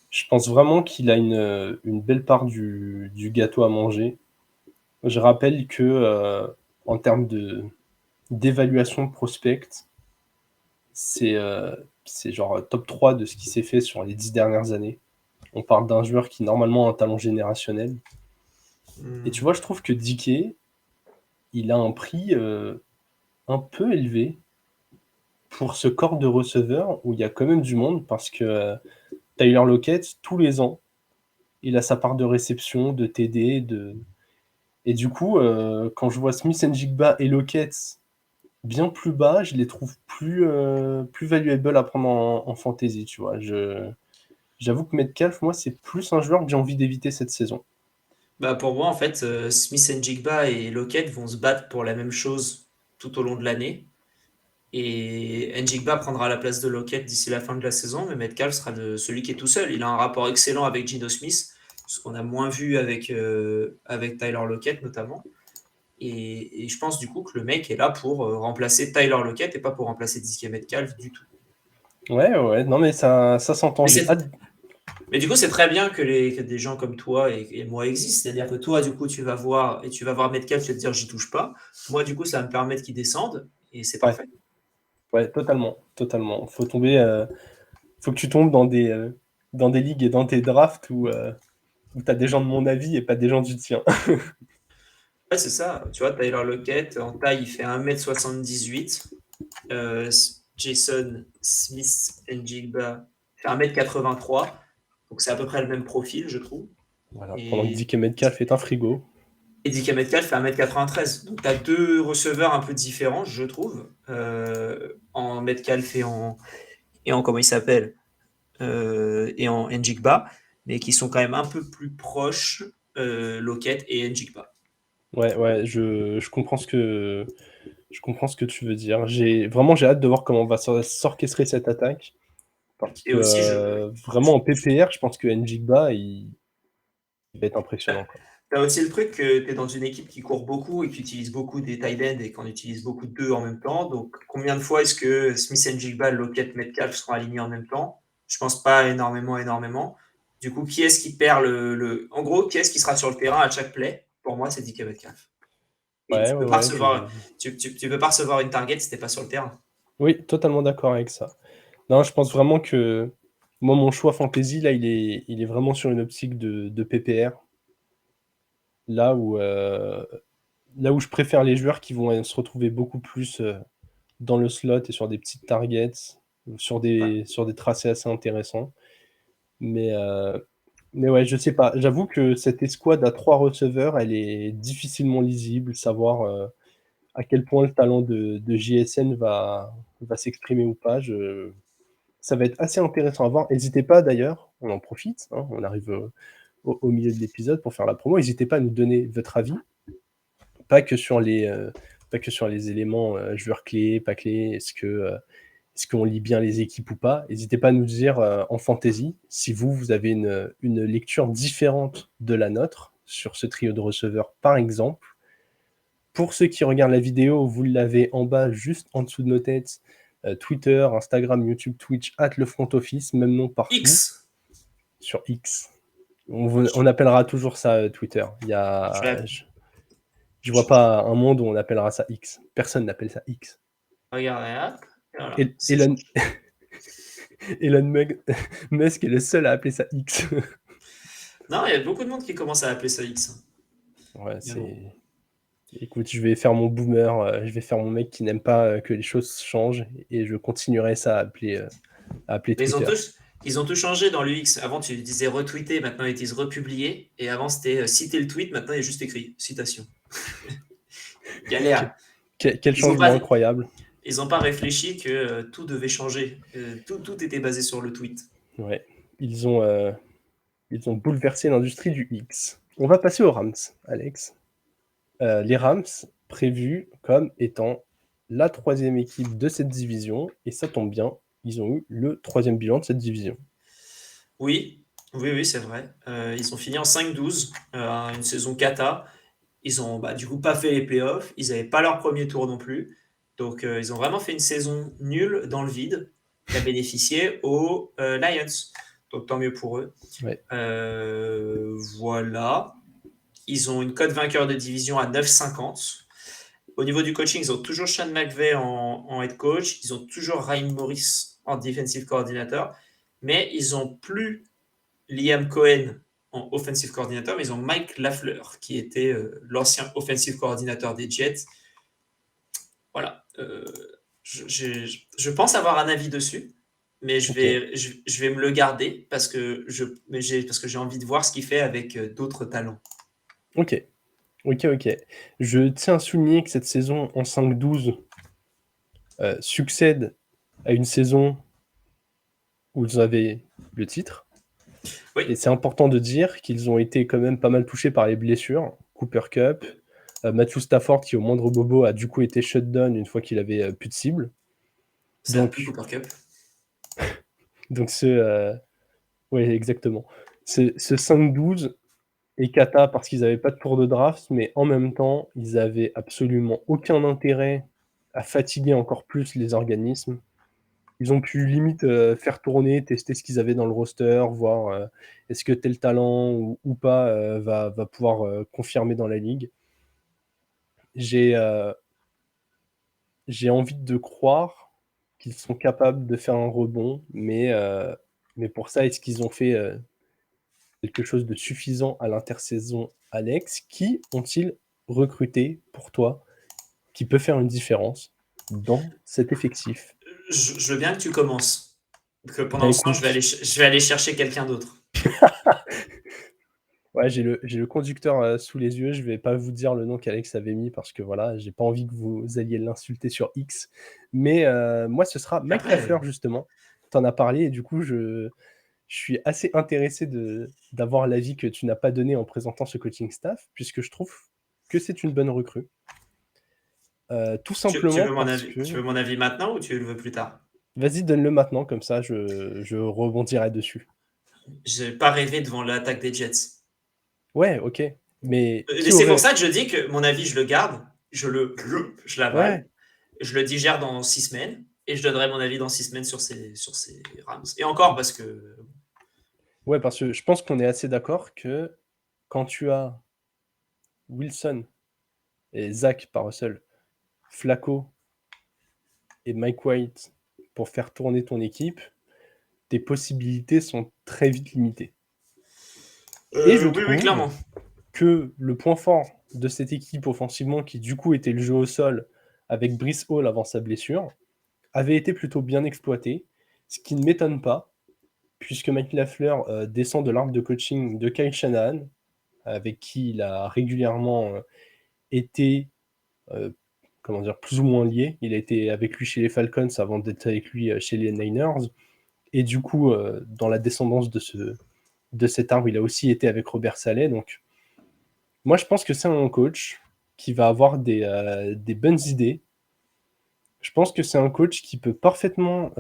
Je pense vraiment qu'il a une belle part du gâteau à manger. Je rappelle que en termes d'évaluation prospect, c'est genre top 3 de ce qui s'est fait sur les 10 dernières années. On parle d'un joueur qui normalement a un talent générationnel. Et tu vois, je trouve que DK, il a un prix un peu élevé pour ce corps de receveur où il y a quand même du monde, parce que Tyler Lockett, tous les ans, il a sa part de réception, de TD, et du coup, quand je vois Smith Njigba et Lockett bien plus bas, je les trouve plus valuable à prendre en fantasy, tu vois. J'avoue que Metcalf, moi, c'est plus un joueur que j'ai envie d'éviter cette saison. Bah pour moi, en fait, Smith Njigba et Lockett vont se battre pour la même chose tout au long de l'année. Et Njigba prendra la place de Lockett d'ici la fin de la saison, mais Metcalf sera celui qui est tout seul. Il a un rapport excellent avec Geno Smith, ce qu'on a moins vu avec Tyler Lockett notamment. Et je pense du coup que le mec est là pour remplacer Tyler Lockett et pas pour remplacer DK Metcalf du tout. Ouais, non, mais ça s'entend. Mais, J'ai hâte. mais du coup, c'est très bien que des gens comme toi et moi existent. C'est-à-dire que toi, du coup, tu vas voir Metcalf, tu vas te dire, j'y touche pas. Moi, du coup, ça va me permettre qu'il descende et c'est Ouais, parfait. ouais, totalement. Faut que tu tombes dans des ligues et dans tes drafts où tu as des gens de mon avis et pas des gens du tien. Ouais, c'est ça. Tu vois, Tyler Lockett, en taille, il fait 1m78. Euh, Jason Smith Njigba fait 1m83. Donc, c'est à peu près le même profil, je trouve. Voilà, pendant que Et, DK Metcalf est un frigo. et DK Metcalf fait 1m93. Donc, tu as deux receveurs un peu différents, je trouve, en Metcalf et en comment il s'appelle, et en Njigba, mais qui sont quand même un peu plus proches, Lockett et Njigba. Ouais, je comprends ce que tu veux dire. J'ai hâte de voir comment va s'orchestrer cette attaque. Parce Et que aussi, vraiment en PPR, je pense que Njigba, il va être impressionnant, quoi. t'as aussi le truc que tu es dans une équipe qui court beaucoup et qui utilise beaucoup des tight ends et qu'on utilise beaucoup de deux en même temps. Donc, combien de fois est-ce que Smith Njigba, Lockett, Metcalf seront alignés en même temps? Je pense pas énormément. Du coup, qui est-ce qui perd En gros, qui est-ce qui sera sur le terrain à chaque play? Pour moi, c'est DK Metcalf. Et Ouais, tu ouais, peux pas ouais. recevoir, tu peux pas recevoir une target si t'es pas sur le terrain. Oui, totalement d'accord avec ça. Non, je pense vraiment que Moi, mon choix fantasy, là, il est vraiment sur une optique de PPR. Là où, je préfère les joueurs qui vont se retrouver beaucoup plus dans le slot et sur des petites targets, sur Ouais. des tracés assez intéressants. Mais ouais, je sais pas. J'avoue que cette escouade à 3 receveurs, elle est difficilement lisible. Savoir à quel point le talent de JSN va s'exprimer ou pas. Ça va être assez intéressant à voir. N'hésitez pas d'ailleurs, on en profite, hein, on arrive au milieu de l'épisode pour faire la promo. N'hésitez pas à nous donner votre avis, pas que sur les éléments joueurs clés, pas clés. Est-ce qu'on lit bien les équipes ou pas? N'hésitez pas à nous dire en fantasy si vous avez une lecture différente de la nôtre sur ce trio de receveurs, par exemple. Pour ceux qui regardent la vidéo, vous l'avez en bas, juste en dessous de nos têtes. Twitter, Instagram, YouTube, Twitch, @le front office, même nom partout. X. Sur X. On appellera toujours ça Twitter. Je vais, Je vois pas un monde où on appellera ça X. Personne n'appelle ça X. regardez, hop, et voilà, c'est Elon, Elon Musk est le seul à appeler ça X. Non, il y a beaucoup de monde qui commence à appeler ça X. Ouais, Mais bon. Écoute, je vais faire mon boomer, je vais faire mon mec qui n'aime pas que les choses changent et je continuerai ça à appeler Mais Twitter. ils ont tout changé dans l'UX. Avant, tu disais retweeter, maintenant ils disent republier. Et avant, c'était citer le tweet, maintenant il y a juste écrit citation. Galère. Quel Ils n'ont changement pas, incroyable. ils ont pas réfléchi que tout devait changer. Tout était basé sur le tweet. Ouais. Ils ont bouleversé l'industrie du X. On va passer aux Rams, Alex. Les Rams, prévus comme étant la 3e équipe de cette division, et ça tombe bien, ils ont eu le 3e bilan de cette division. Oui, oui, c'est vrai. Ils ont fini en 5-12, une saison cata. Ils ont du coup pas fait les playoffs. Ils n'avaient pas leur premier tour non plus. Donc ils ont vraiment fait une saison nulle dans le vide qui a bénéficié aux Lions. Donc tant mieux pour eux. Ouais. Voilà. Ils ont une cote vainqueur de division à 9,50. Au niveau du coaching, ils ont toujours Sean McVay en head coach. Ils ont toujours Ryan Morris en defensive coordinator. Mais ils n'ont plus Liam Cohen en offensive coordinator, mais ils ont Mike Lafleur, qui était l'ancien offensive coordinator des Jets. Voilà. Je pense avoir un avis dessus, mais je vais me le garder parce que j'ai envie de voir ce qu'il fait avec d'autres talents. Ok. Je tiens à souligner que cette saison en 5-12 succède à une saison où ils avaient le titre. Oui. Et c'est important de dire qu'ils ont été quand même pas mal touchés par les blessures. Cooper Kupp, Matthew Stafford qui au moindre bobo a du coup été shutdown une fois qu'il avait plus de cible. C'est un peu Cooper Kupp. Donc oui, exactement. Ce 5-12 est cata parce qu'ils n'avaient pas de tour de draft, mais en même temps, ils avaient absolument aucun intérêt à fatiguer encore plus les organismes. Ils ont pu limite faire tourner, tester ce qu'ils avaient dans le roster, voir est-ce que tel talent ou pas va pouvoir confirmer dans la ligue. J'ai envie de croire qu'ils sont capables de faire un rebond, mais pour ça, est-ce qu'ils ont fait quelque chose de suffisant à l'intersaison, Alex? Qui ont-ils recruté pour toi qui peut faire une différence dans cet effectif? Je veux bien que tu commences. Que pendant Ben ce temps, je vais aller chercher quelqu'un d'autre. Ouais, j'ai le conducteur sous les yeux. Je vais pas vous dire le nom qu'Alex avait mis parce que voilà, j'ai pas envie que vous alliez l'insulter sur X. Mais moi, ce sera Mike Après, Lafleur, justement. Tu en as parlé et du coup, je suis assez intéressé d'avoir l'avis que tu n'as pas donné en présentant ce coaching staff, puisque je trouve que c'est une bonne recrue. Tout tu simplement veux mon parce avis, que... tu veux mon avis maintenant ou tu le veux plus tard? Vas-y, donne-le maintenant, comme ça je rebondirai dessus. J'ai pas rêvé devant l'attaque des Jets. Ouais, ok. Mais Mais qui c'est pour aurait... ça que je dis que mon avis, je le garde, je l'avale, Ouais, je le digère dans 6 semaines et je donnerai mon avis dans 6 semaines sur ces Rams. Et encore parce que ouais, parce que je pense qu'on est assez d'accord que quand tu as Wilson et Zach par Russell, Flacco et Mike White pour faire tourner ton équipe, tes possibilités sont très vite limitées. Et je Oui, trouve clairement. que le point fort de cette équipe offensivement, qui du coup était le jeu au sol avec Brice Hall avant sa blessure, avait été plutôt bien exploité, ce qui ne m'étonne pas, puisque Mike Lafleur descend de l'arbre de coaching de Kyle Shanahan, avec qui il a régulièrement été plus ou moins lié. Il a été avec lui chez les Falcons avant d'être avec lui chez les Niners. Et du coup, dans la descendance de cet arbre, il a aussi été avec Robert Saleh. Donc, moi, je pense que c'est un coach qui va avoir des bonnes idées. Je pense que c'est un coach qui peut parfaitement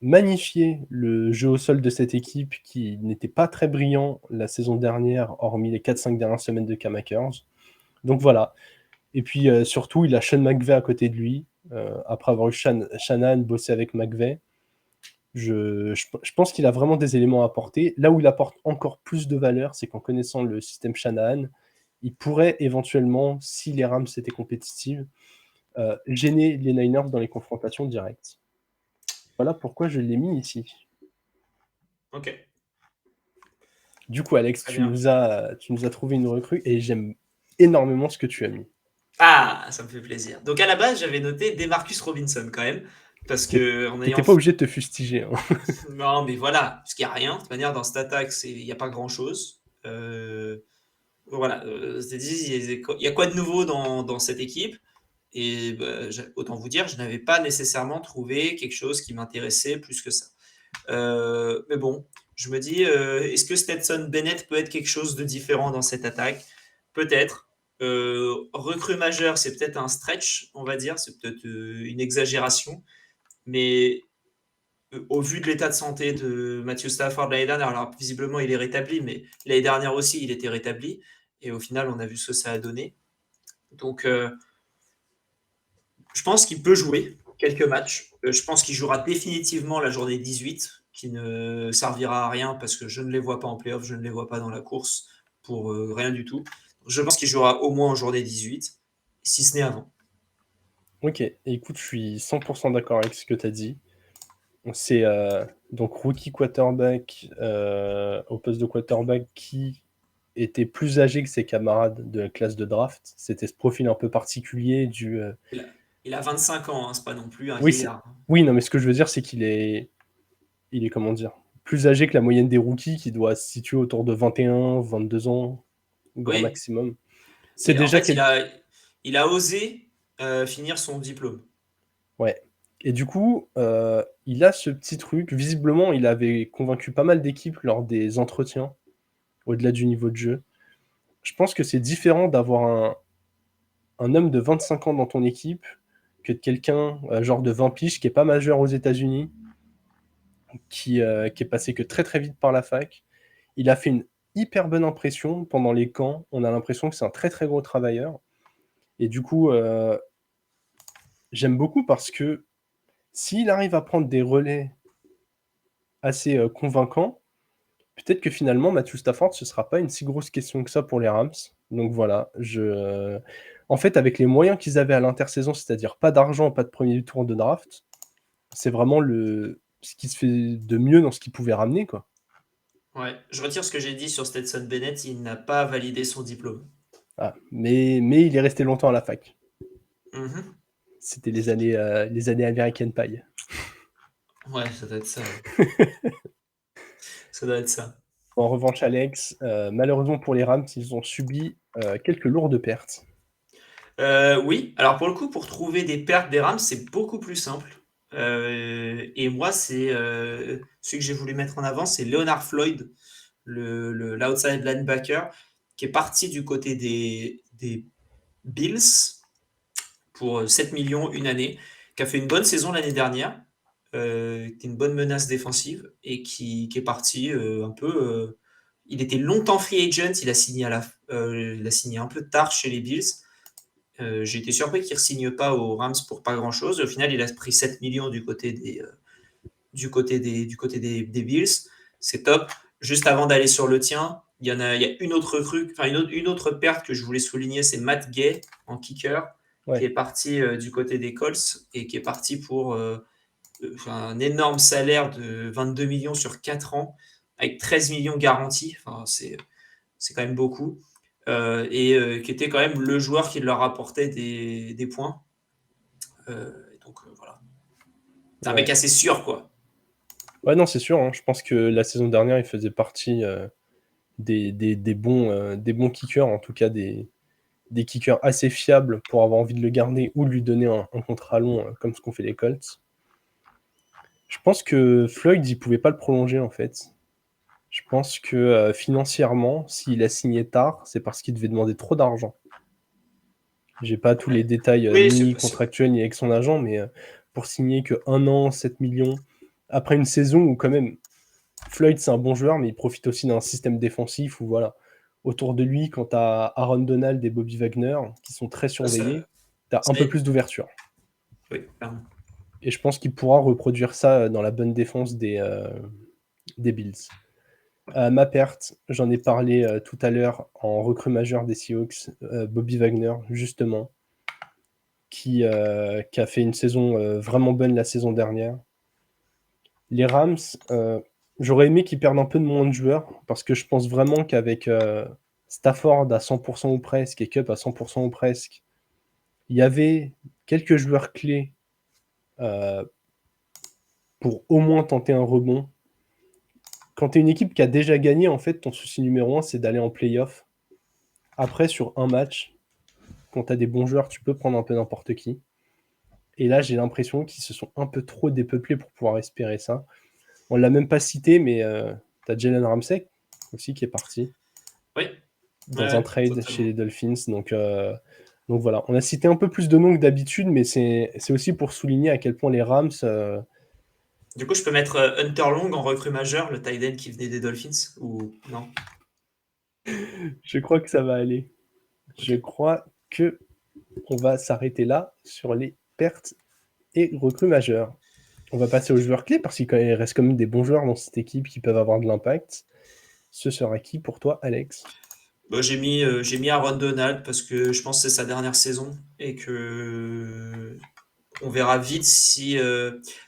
magnifier le jeu au sol de cette équipe qui n'était pas très brillant la saison dernière, hormis les 4-5 dernières semaines de Cam Akers. Donc voilà. Et puis surtout, il a Sean McVay à côté de lui. Après avoir eu Shanahan bosser avec McVay, je pense qu'il a vraiment des éléments à apporter. Là où il apporte encore plus de valeur, c'est qu'en connaissant le système Shanahan, il pourrait éventuellement, si les Rams étaient compétitives, gêner les Niners dans les confrontations directes. Voilà pourquoi je l'ai mis ici. Ok. Du coup, Alex, Très tu bien. nous as trouvé une recrue et j'aime énormément ce que tu as mis. Ah, ça me fait plaisir. Donc à la base, j'avais noté Demarcus Robinson quand même, parce que en T'étais ayant pas obligé de te fustiger. Hein. non, mais voilà, parce qu'il n'y a rien. De toute manière, dans cette attaque, il n'y a pas grand-chose. Voilà, il y a quoi de nouveau dans cette équipe? Et bah, autant vous dire, je n'avais pas nécessairement trouvé quelque chose qui m'intéressait plus que ça. Mais bon, je me dis, est-ce que Stetson Bennett peut être quelque chose de différent dans cette attaque? Peut-être. Recrue majeure, c'est peut-être un stretch, on va dire, c'est peut-être une exagération. Mais au vu de l'état de santé de Matthew Stafford l'année dernière, alors visiblement il est rétabli, mais l'année dernière aussi il était rétabli. Et au final, on a vu ce que ça a donné. Donc, je pense qu'il peut jouer quelques matchs. Je pense qu'il jouera définitivement la journée 18, qui ne servira à rien parce que je ne les vois pas en playoff, je ne les vois pas dans la course pour rien du tout. Je pense qu'il jouera au moins en journée 18, si ce n'est avant. Ok, écoute, je suis 100% d'accord avec ce que tu as dit. C'est donc rookie quarterback au poste de quarterback qui était plus âgé que ses camarades de la classe de draft. C'était ce profil un peu particulier du... Il a 25 ans, hein, c'est pas non plus un Oui, vieillard. oui, non, mais ce que je veux dire, c'est il est comment dire, plus âgé que la moyenne des rookies qui doit se situer autour de 21, 22 ans, grand Oui, maximum. C'est mais en déjà fait, quel... il a osé finir son diplôme. Ouais. Et du coup, il a ce petit truc. Visiblement, il avait convaincu pas mal d'équipes lors des entretiens, au-delà du niveau de jeu. Je pense que c'est différent d'avoir un homme de 25 ans dans ton équipe que de quelqu'un, genre de 20 piges, qui est pas majeur aux États-Unis, qui est passé que très très vite par la fac. Il a fait une hyper bonne impression pendant les camps. On a l'impression que c'est un très très gros travailleur. Et du coup, j'aime beaucoup parce que s'il arrive à prendre des relais assez convaincants, peut-être que finalement, Matthew Stafford, ce ne sera pas une si grosse question que ça pour les Rams. Donc voilà, en fait, avec les moyens qu'ils avaient à l'intersaison, c'est-à-dire pas d'argent, pas de premier tour de draft, c'est vraiment ce qui se fait de mieux dans ce qu'ils pouvaient ramener, quoi. Ouais, je retire ce que j'ai dit sur Stetson Bennett, il n'a pas validé son diplôme. Ah, mais il est resté longtemps à la fac. Mhm. C'était les années American Pie. Ouais, ça doit être ça. Ça doit être ça. En revanche, Alex, malheureusement pour les Rams, ils ont subi quelques lourdes pertes. Oui, alors pour le coup, pour trouver des pertes des Rams, c'est beaucoup plus simple. Et moi, c'est celui que j'ai voulu mettre en avant, c'est Leonard Floyd, l'outside linebacker, qui est parti du côté des Bills pour 7 millions une année, qui a fait une bonne saison l'année dernière, qui est une bonne menace défensive et qui est parti un peu. Il était longtemps free agent, il a signé un peu tard chez les Bills. J'ai été surpris qu'il ne re-signe pas aux Rams pour pas grand-chose. Au final, il a pris 7 millions du côté des Bills. C'est top. Juste avant d'aller sur le tien, il y a une autre recrue, enfin une autre perte que je voulais souligner, c'est Matt Gay en kicker, qui Ouais. est parti du côté des Colts et qui est parti pour un énorme salaire de 22 millions sur 4 ans, avec 13 millions garantis. Enfin, c'est quand même beaucoup. Qui était quand même le joueur qui leur apportait des points. Voilà. C'est un mec Ouais. assez sûr, quoi. Ouais, non, c'est sûr. Hein. Je pense que la saison dernière, il faisait partie des bons kickers, en tout cas des kickers assez fiables pour avoir envie de le garder ou de lui donner un contrat long, comme ce qu'ont fait les Colts. Je pense que Floyd, il pouvait pas le prolonger, en fait. Je pense que financièrement, s'il a signé tard, c'est parce qu'il devait demander trop d'argent. J'ai pas tous les détails Oui, c'est ni possible. contractuels ni avec son agent, mais pour signer que 1 an, 7 millions, après une saison où quand même Floyd c'est un bon joueur, mais il profite aussi d'un système défensif où voilà, autour de lui, quand tu as Aaron Donald et Bobby Wagner qui sont très surveillés, tu as un peu plus d'ouverture. Oui, clairement. Et je pense qu'il pourra reproduire ça dans la bonne défense des Bills. Ma perte, j'en ai parlé tout à l'heure en recrue majeur des Seahawks, Bobby Wagner, justement, qui a fait une saison vraiment bonne la saison dernière. Les Rams, j'aurais aimé qu'ils perdent un peu de moins de joueurs, parce que je pense vraiment qu'avec Stafford à 100% ou presque, et Kupp à 100% ou presque, il y avait quelques joueurs clés pour au moins tenter un rebond. Quand tu es une équipe qui a déjà gagné, en fait, ton souci numéro 1, c'est d'aller en playoff. Après, sur un match, quand tu as des bons joueurs, tu peux prendre un peu n'importe qui. Et là, j'ai l'impression qu'ils se sont un peu trop dépeuplés pour pouvoir espérer ça. On ne l'a même pas cité, mais tu as Jalen Ramsey aussi qui est parti. Oui. Dans un trade totalement. chez les Dolphins. Donc voilà, on a cité un peu plus de noms que d'habitude, mais c'est aussi pour souligner à quel point les Rams... Du coup, je peux mettre Hunter Long en recrue majeure, le tight end qui venait des Dolphins, ou non? Je crois que ça va aller. Je crois que on va s'arrêter là sur les pertes et recrues majeures. On va passer aux joueurs clés parce qu'il reste quand même des bons joueurs dans cette équipe qui peuvent avoir de l'impact. Ce sera qui pour toi, Alex? J'ai mis Aaron Donald parce que je pense que c'est sa dernière saison et que on verra vite si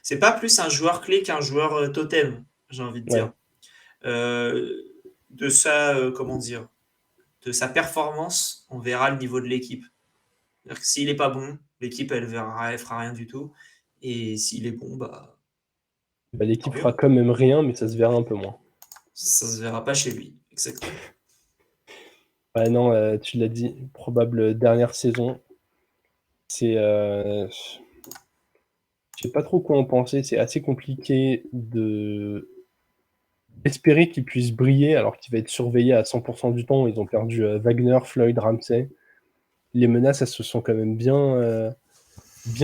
c'est pas plus un joueur clé qu'un joueur totem, j'ai envie de Ouais. dire. De sa comment dire, de sa performance, on verra le niveau de l'équipe. C'est-à-dire que s'il est pas bon, l'équipe elle fera rien du tout. Et s'il est bon, bah tant L'équipe mieux. fera quand même rien, mais ça se verra un peu moins. Ça se verra pas chez lui, exactement. Ouais, non, tu l'as dit, probable dernière saison. C'est... je sais pas trop quoi en penser. C'est assez compliqué d'espérer qu'il puisse briller alors qu'il va être surveillé à 100% du temps. Ils ont perdu Wagner, Floyd, Ramsey. Les menaces, elles se sont quand même bien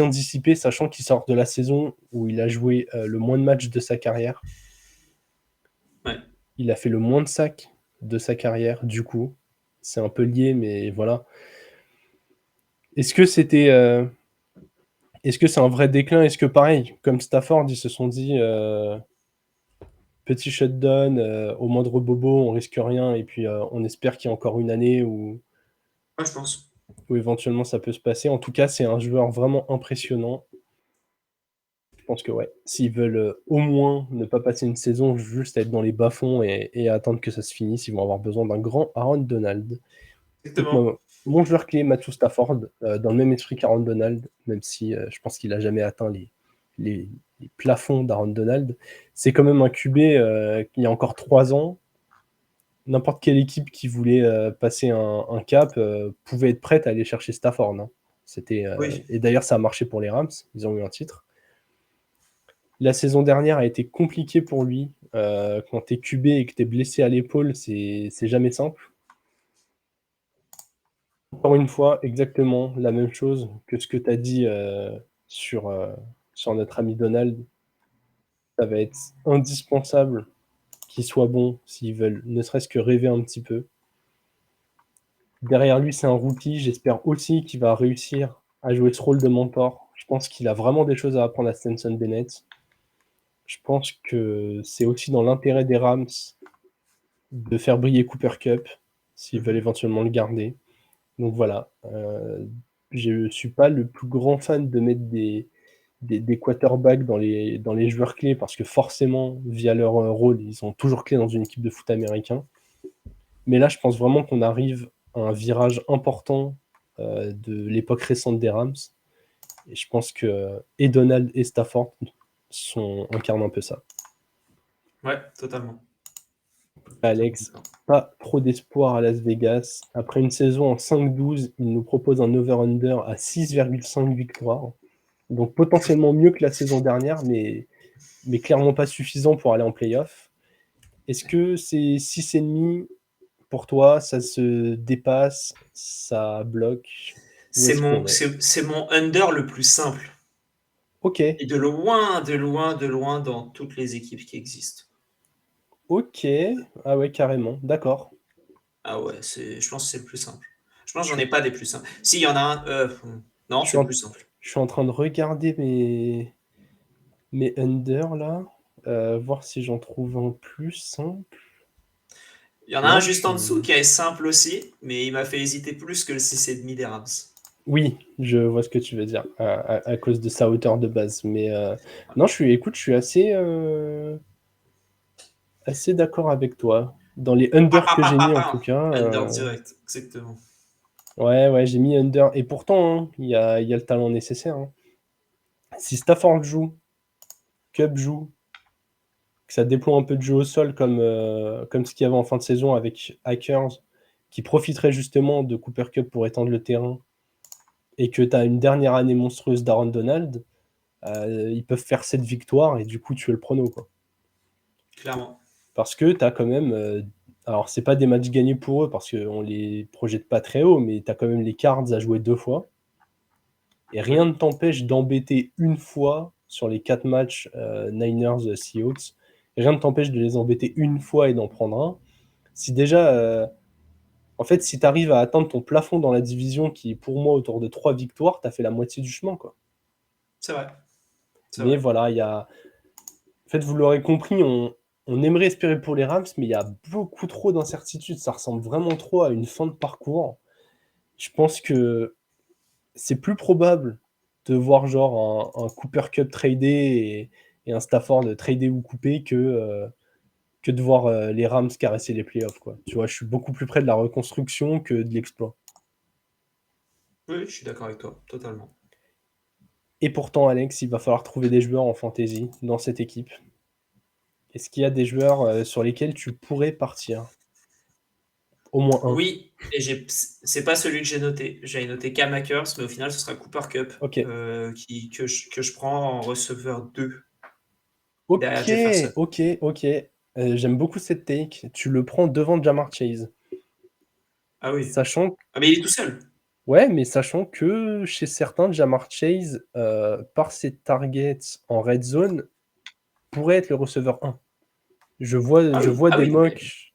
dissipées, sachant qu'il sort de la saison où il a joué le moins de matchs de sa carrière. Ouais. Il a fait le moins de sacs de sa carrière, du coup. C'est un peu lié, mais voilà. Est-ce que c'était... est-ce que c'est un vrai déclin? Est-ce que pareil, comme Stafford, ils se sont dit petit shutdown, au moindre bobo, on risque rien, et puis on espère qu'il y a encore une année où Ouais, je pense. éventuellement ça peut se passer. En tout cas, c'est un joueur vraiment impressionnant. Je pense que ouais, s'ils veulent au moins ne pas passer une saison, juste être dans les bas-fonds et attendre que ça se finisse, ils vont avoir besoin d'un grand Aaron Donald. Donc, Exactement. mon joueur clé, Matthew Stafford, dans le même esprit qu'Aaron Donald, même si je pense qu'il n'a jamais atteint les plafonds d'Aaron Donald. C'est quand même un QB il y a encore 3 ans. N'importe quelle équipe qui voulait passer un cap pouvait être prête à aller chercher Stafford. Hein. Oui. Et d'ailleurs, ça a marché pour les Rams. Ils ont eu un titre. La saison dernière a été compliquée pour lui. Quand tu es QB et que tu es blessé à l'épaule, c'est jamais simple. Encore une fois, exactement la même chose que ce que tu as dit sur, sur notre ami Donald. Ça va être indispensable qu'il soit bon s'ils veulent ne serait-ce que rêver un petit peu. Derrière lui, c'est un rookie. J'espère aussi qu'il va réussir à jouer ce rôle de mentor. Je pense qu'il a vraiment des choses à apprendre à Stetson Bennett. Je pense que c'est aussi dans l'intérêt des Rams de faire briller Cooper Kupp s'ils veulent éventuellement le garder. Donc voilà. Je ne suis pas le plus grand fan de mettre des quarterbacks dans les joueurs clés, parce que forcément, via leur rôle, ils sont toujours clés dans une équipe de foot américain. Mais là, je pense vraiment qu'on arrive à un virage important de l'époque récente des Rams. Et je pense que et Donald et Stafford incarnent un peu ça. Ouais, totalement. Alex, pas trop d'espoir à Las Vegas. Après une saison en 5-12, il nous propose un over-under à 6,5 victoires. Donc potentiellement mieux que la saison dernière, mais clairement pas suffisant pour aller en playoff. Est-ce que c'est 6,5 pour toi, ça se dépasse, ça bloque? Où C'est est-ce qu'on mon, est? c'est mon under le plus simple. Ok, Et de loin, de loin, de loin dans toutes les équipes qui existent. ok. Ah ouais, carrément. D'accord. Ah ouais, je pense que c'est le plus simple. Je pense que j'en ai pas des plus simples. Si, il y en a un. Non, Je suis c'est le en, plus simple. je suis en train de regarder mes under là, voir si j'en trouve un plus simple. Il y en a un Non, juste en dessous qui est simple aussi, mais il m'a fait hésiter plus que le 6,5 des Rams. Oui, je vois ce que tu veux dire, à cause de sa hauteur de base. Mais non, écoute, je suis assez d'accord avec toi. Dans les Pa, under pa, que pa, j'ai pa, mis en pa. tout cas, Under direct, exactement. ouais, j'ai mis under. Et pourtant, hein, il y a le talent nécessaire, hein. Si Stafford joue, Cup joue, que ça déploie un peu de jeu au sol comme ce qu'il y avait en fin de saison avec Hackers, qui profiterait justement de Cooper Cup pour étendre le terrain, et que tu as une dernière année monstrueuse d'Aaron Donald, ils peuvent faire 7 victoires et du coup tuer le prono, quoi. Clairement. Parce que tu as quand même. Alors, c'est pas des matchs gagnés pour eux parce qu'on les projette pas très haut, mais tu as quand même les Cards à jouer 2 fois. Et rien ne t'empêche d'embêter une fois sur les 4 matchs Niners Seahawks. Rien ne t'empêche de les embêter une fois et d'en prendre un. Si déjà. En fait, si tu arrives à atteindre ton plafond dans la division qui est pour moi autour de 3 victoires, tu as fait la moitié du chemin, quoi. C'est vrai. C'est Mais vrai. voilà, il y a. En fait, vous l'aurez compris, on aimerait espérer pour les Rams, mais il y a beaucoup trop d'incertitudes. Ça ressemble vraiment trop à une fin de parcours. Je pense que c'est plus probable de voir genre un Cooper Cup tradé et un Stafford tradé ou coupé que de voir les Rams caresser les playoffs, quoi. Tu vois, je suis beaucoup plus près de la reconstruction que de l'exploit. Oui, je suis d'accord avec toi, totalement. Et pourtant, Alex, il va falloir trouver des joueurs en fantasy dans cette équipe. Est-ce qu'il y a des joueurs sur lesquels tu pourrais partir? Au moins un. Oui, et c'est pas celui que j'ai noté. J'avais noté Cam Akers, mais au final, ce sera Cooper Cup Ok. que je prends en receveur 2 derrière Ok, Jefferson. ok. J'aime beaucoup cette take. Tu le prends devant Jamar Chase. Ah oui. Sachant, Ah, mais il est tout seul. ouais, mais sachant que chez certains, Jamar Chase, par ses targets en red zone, pourrait être le receveur 1. Je vois Ah des oui, non, mais mocks,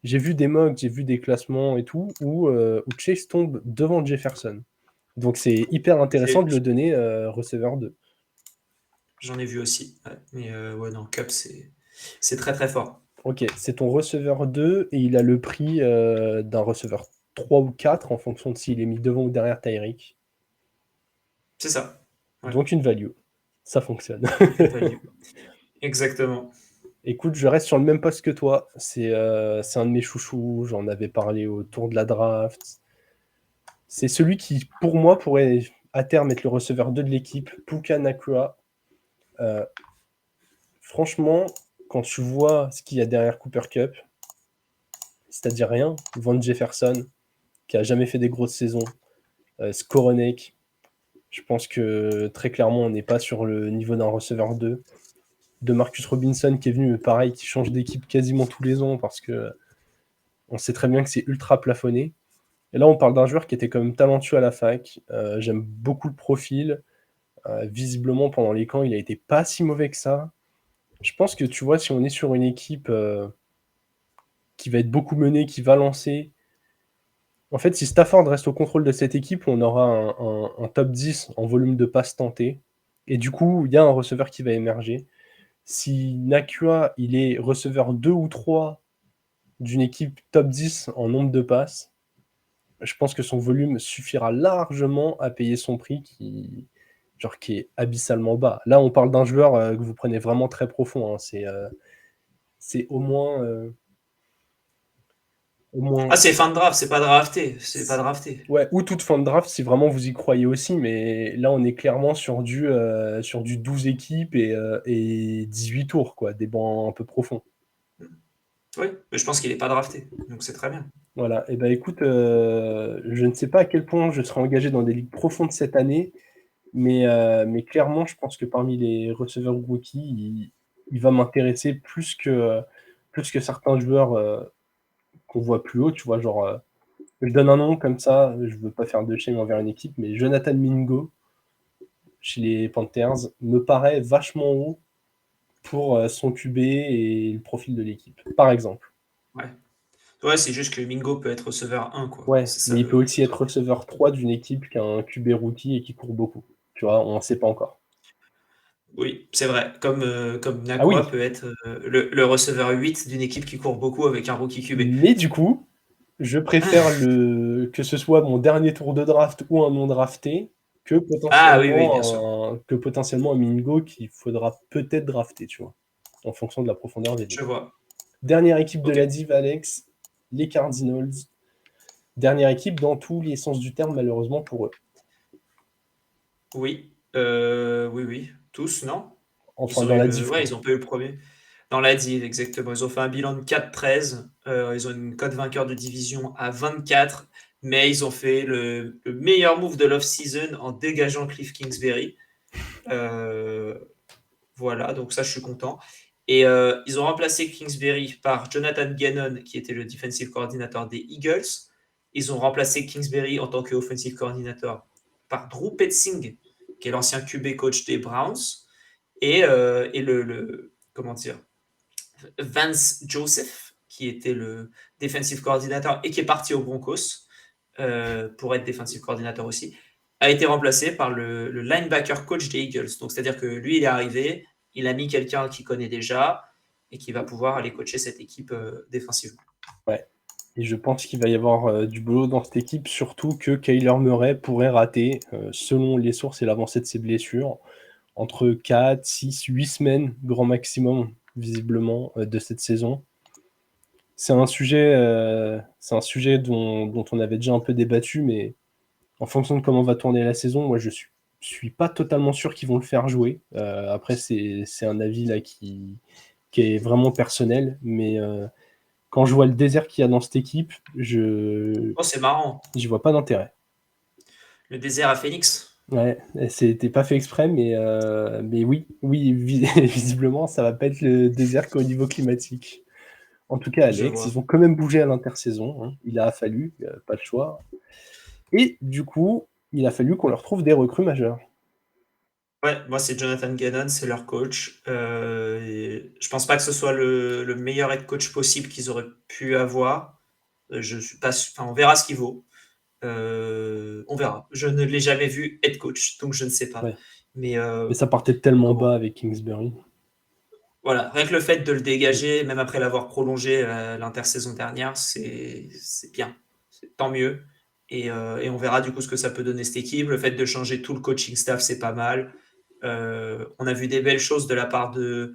j'ai vu des classements et tout, où Chase tombe devant Jefferson. Donc c'est hyper intéressant j'ai- de le donner receveur 2. j'en ai vu aussi. Ouais. Mais ouais, non, Cup, c'est très très fort. Ok, c'est ton receveur 2 et il a le prix d'un receveur 3 ou 4 en fonction de s'il est mis devant ou derrière Tyreek. C'est ça. Ouais, Donc une value. Ça fonctionne. une value. Exactement. Écoute, je reste sur le même poste que toi. C'est un de mes chouchous. J'en avais parlé autour de la draft. C'est celui qui, pour moi, pourrait à terme être le receveur 2 de l'équipe. Puka Nakua. Euh, Franchement, quand tu vois ce qu'il y a derrière Cooper Cup, c'est-à-dire rien, Van Jefferson, qui a jamais fait des grosses saisons, Skoronek, je pense que très clairement, on n'est pas sur le niveau d'un receveur 2. De Marcus Robinson qui est venu, pareil, qui change d'équipe quasiment tous les ans parce que on sait très bien que c'est ultra plafonné. Et là, on parle d'un joueur qui était quand même talentueux à la fac. J'aime beaucoup le profil. Visiblement, pendant les camps, il a été pas si mauvais que ça. Je pense que tu vois, si on est sur une équipe qui va être beaucoup menée, qui va lancer. En fait, si Stafford reste au contrôle de cette équipe, on aura un top 10 en volume de passes tentées. Et du coup, il y a un receveur qui va émerger. Si Nakua, il est receveur 2 ou 3 d'une équipe top 10 en nombre de passes, je pense que son volume suffira largement à payer son prix qui, genre qui est abyssalement bas. Là, on parle d'un joueur que vous prenez vraiment très profond. Hein. C'est au moins, Ah, c'est fin de draft, c'est pas drafté. C'est pas drafté. ouais, ou toute fin de draft si vraiment vous y croyez aussi, mais là, on est clairement sur du 12 équipes et 18 tours, quoi, des bancs un peu profonds. Oui, mais je pense qu'il est pas drafté. Donc c'est très bien. Voilà, et ben écoute, je ne sais pas à quel point je serai engagé dans des ligues profondes cette année, mais clairement, je pense que parmi les receveurs rookies, il va m'intéresser plus que certains joueurs qu'on voit plus haut, tu vois, genre, je donne un nom comme ça, je veux pas faire de shame envers une équipe, mais Jonathan Mingo, chez les Panthers, me paraît vachement haut pour son QB et le profil de l'équipe, par exemple. Ouais. Ouais, c'est juste que Mingo peut être receveur 1, quoi. Ouais, C'est ça mais il peut le aussi être truc. receveur 3 d'une équipe qui a un QB rookie et qui court beaucoup. Tu vois, on ne sait pas encore. Oui, c'est vrai. Comme Ah Nakua oui, peut être le receveur 8 d'une équipe qui court beaucoup avec un rookie QB. mais du coup, je préfère que ce soit mon dernier tour de draft ou un non drafté Ah oui, oui, bien sûr. que potentiellement un Mingo qu'il faudra peut-être drafter, tu vois, en fonction de la profondeur des Je ligues. vois. Dernière équipe de Ok. la div, Alex, les Cardinals. Dernière équipe dans tous les sens du terme, malheureusement pour eux. Oui. Oui, oui. Tous, non? Enfin, Ils ont dans eu la div, ouais, quoi. ils ont pas eu le premier. Dans la div, exactement. Ils ont fait un bilan de 4-13. Ils ont une cote vainqueur de division à 24, mais ils ont fait le meilleur move de l'off-season en dégageant Cliff Kingsbury. Euh, Voilà, donc ça, je suis content. Et ils ont remplacé Kingsbury par Jonathan Gannon, qui était le defensive coordinator des Eagles. Ils ont remplacé Kingsbury en tant que offensive coordinator par Drew Petzing, qui est l'ancien QB coach des Browns. Et comment dire, Vance Joseph, qui était le defensive coordinator et qui est parti aux Broncos pour être defensive coordinator aussi, a été remplacé par le linebacker coach des Eagles. Donc, c'est-à-dire que lui, il est arrivé, il a mis quelqu'un qu'il connaît déjà et qui va pouvoir aller coacher cette équipe défensivement. Ouais. Et je pense qu'il va y avoir du boulot dans cette équipe, surtout que Kyler Murray pourrait rater, selon les sources et l'avancée de ses blessures, entre 4, 6, 8 semaines, grand maximum, visiblement, de cette saison. C'est un sujet dont on avait déjà un peu débattu, mais en fonction de comment va tourner la saison, moi je suis pas totalement sûr qu'ils vont le faire jouer. Après, c'est un avis là qui est vraiment personnel, mais quand je vois le désert qu'il y a dans cette équipe, je Oh, c'est marrant. j'y vois pas d'intérêt. Le désert à Phoenix. Ouais, c'était pas fait exprès, mais oui, oui, visiblement, ça va pas être le désert qu'au niveau climatique. En tout cas, Je Alex, vois. ils ont quand même bougé à l'intersaison. Hein. Il a fallu, pas le choix. Et du coup, il a fallu qu'on leur trouve des recrues majeures. Ouais, moi c'est Jonathan Gannon, c'est leur coach. Et je pense pas que ce soit le meilleur head coach possible qu'ils auraient pu avoir. Je suis pas, enfin, on verra ce qu'il vaut. On verra. Je ne l'ai jamais vu head coach, donc je ne sais pas. Ouais. Mais Mais ça partait tellement comment bas avec Kingsbury. voilà, rien que le fait de le Mm. dégager, même après l'avoir prolongé l'intersaison dernière, c'est bien. Tant mieux. Et on verra du coup ce que ça peut donner cette équipe. Le fait de changer tout le coaching staff, c'est pas mal. On a vu des belles choses de la part de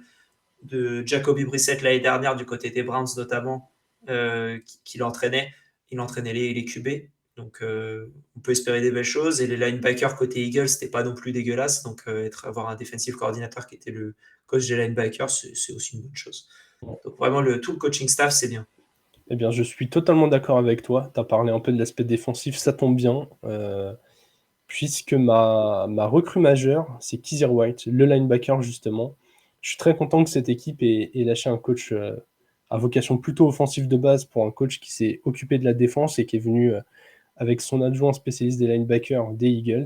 Jacoby Brissett l'année dernière, du côté des Browns notamment, qui l'entraînait. Il entraînait les QB. Donc on peut espérer des belles choses. Et les linebackers côté Eagles, c'était pas non plus dégueulasse. Donc avoir un defensive coordinateur qui était le coach des linebackers, c'est aussi une bonne chose. Donc vraiment, tout le coaching staff, c'est bien. Eh bien, je suis totalement d'accord avec toi. Tu as parlé un peu de l'aspect défensif, ça tombe bien. Puisque ma recrue majeure, c'est Kizir White, le linebacker justement. Je suis très content que cette équipe ait lâché un coach à vocation plutôt offensive de base pour un coach qui s'est occupé de la défense et qui est venu avec son adjoint spécialiste des linebackers des Eagles.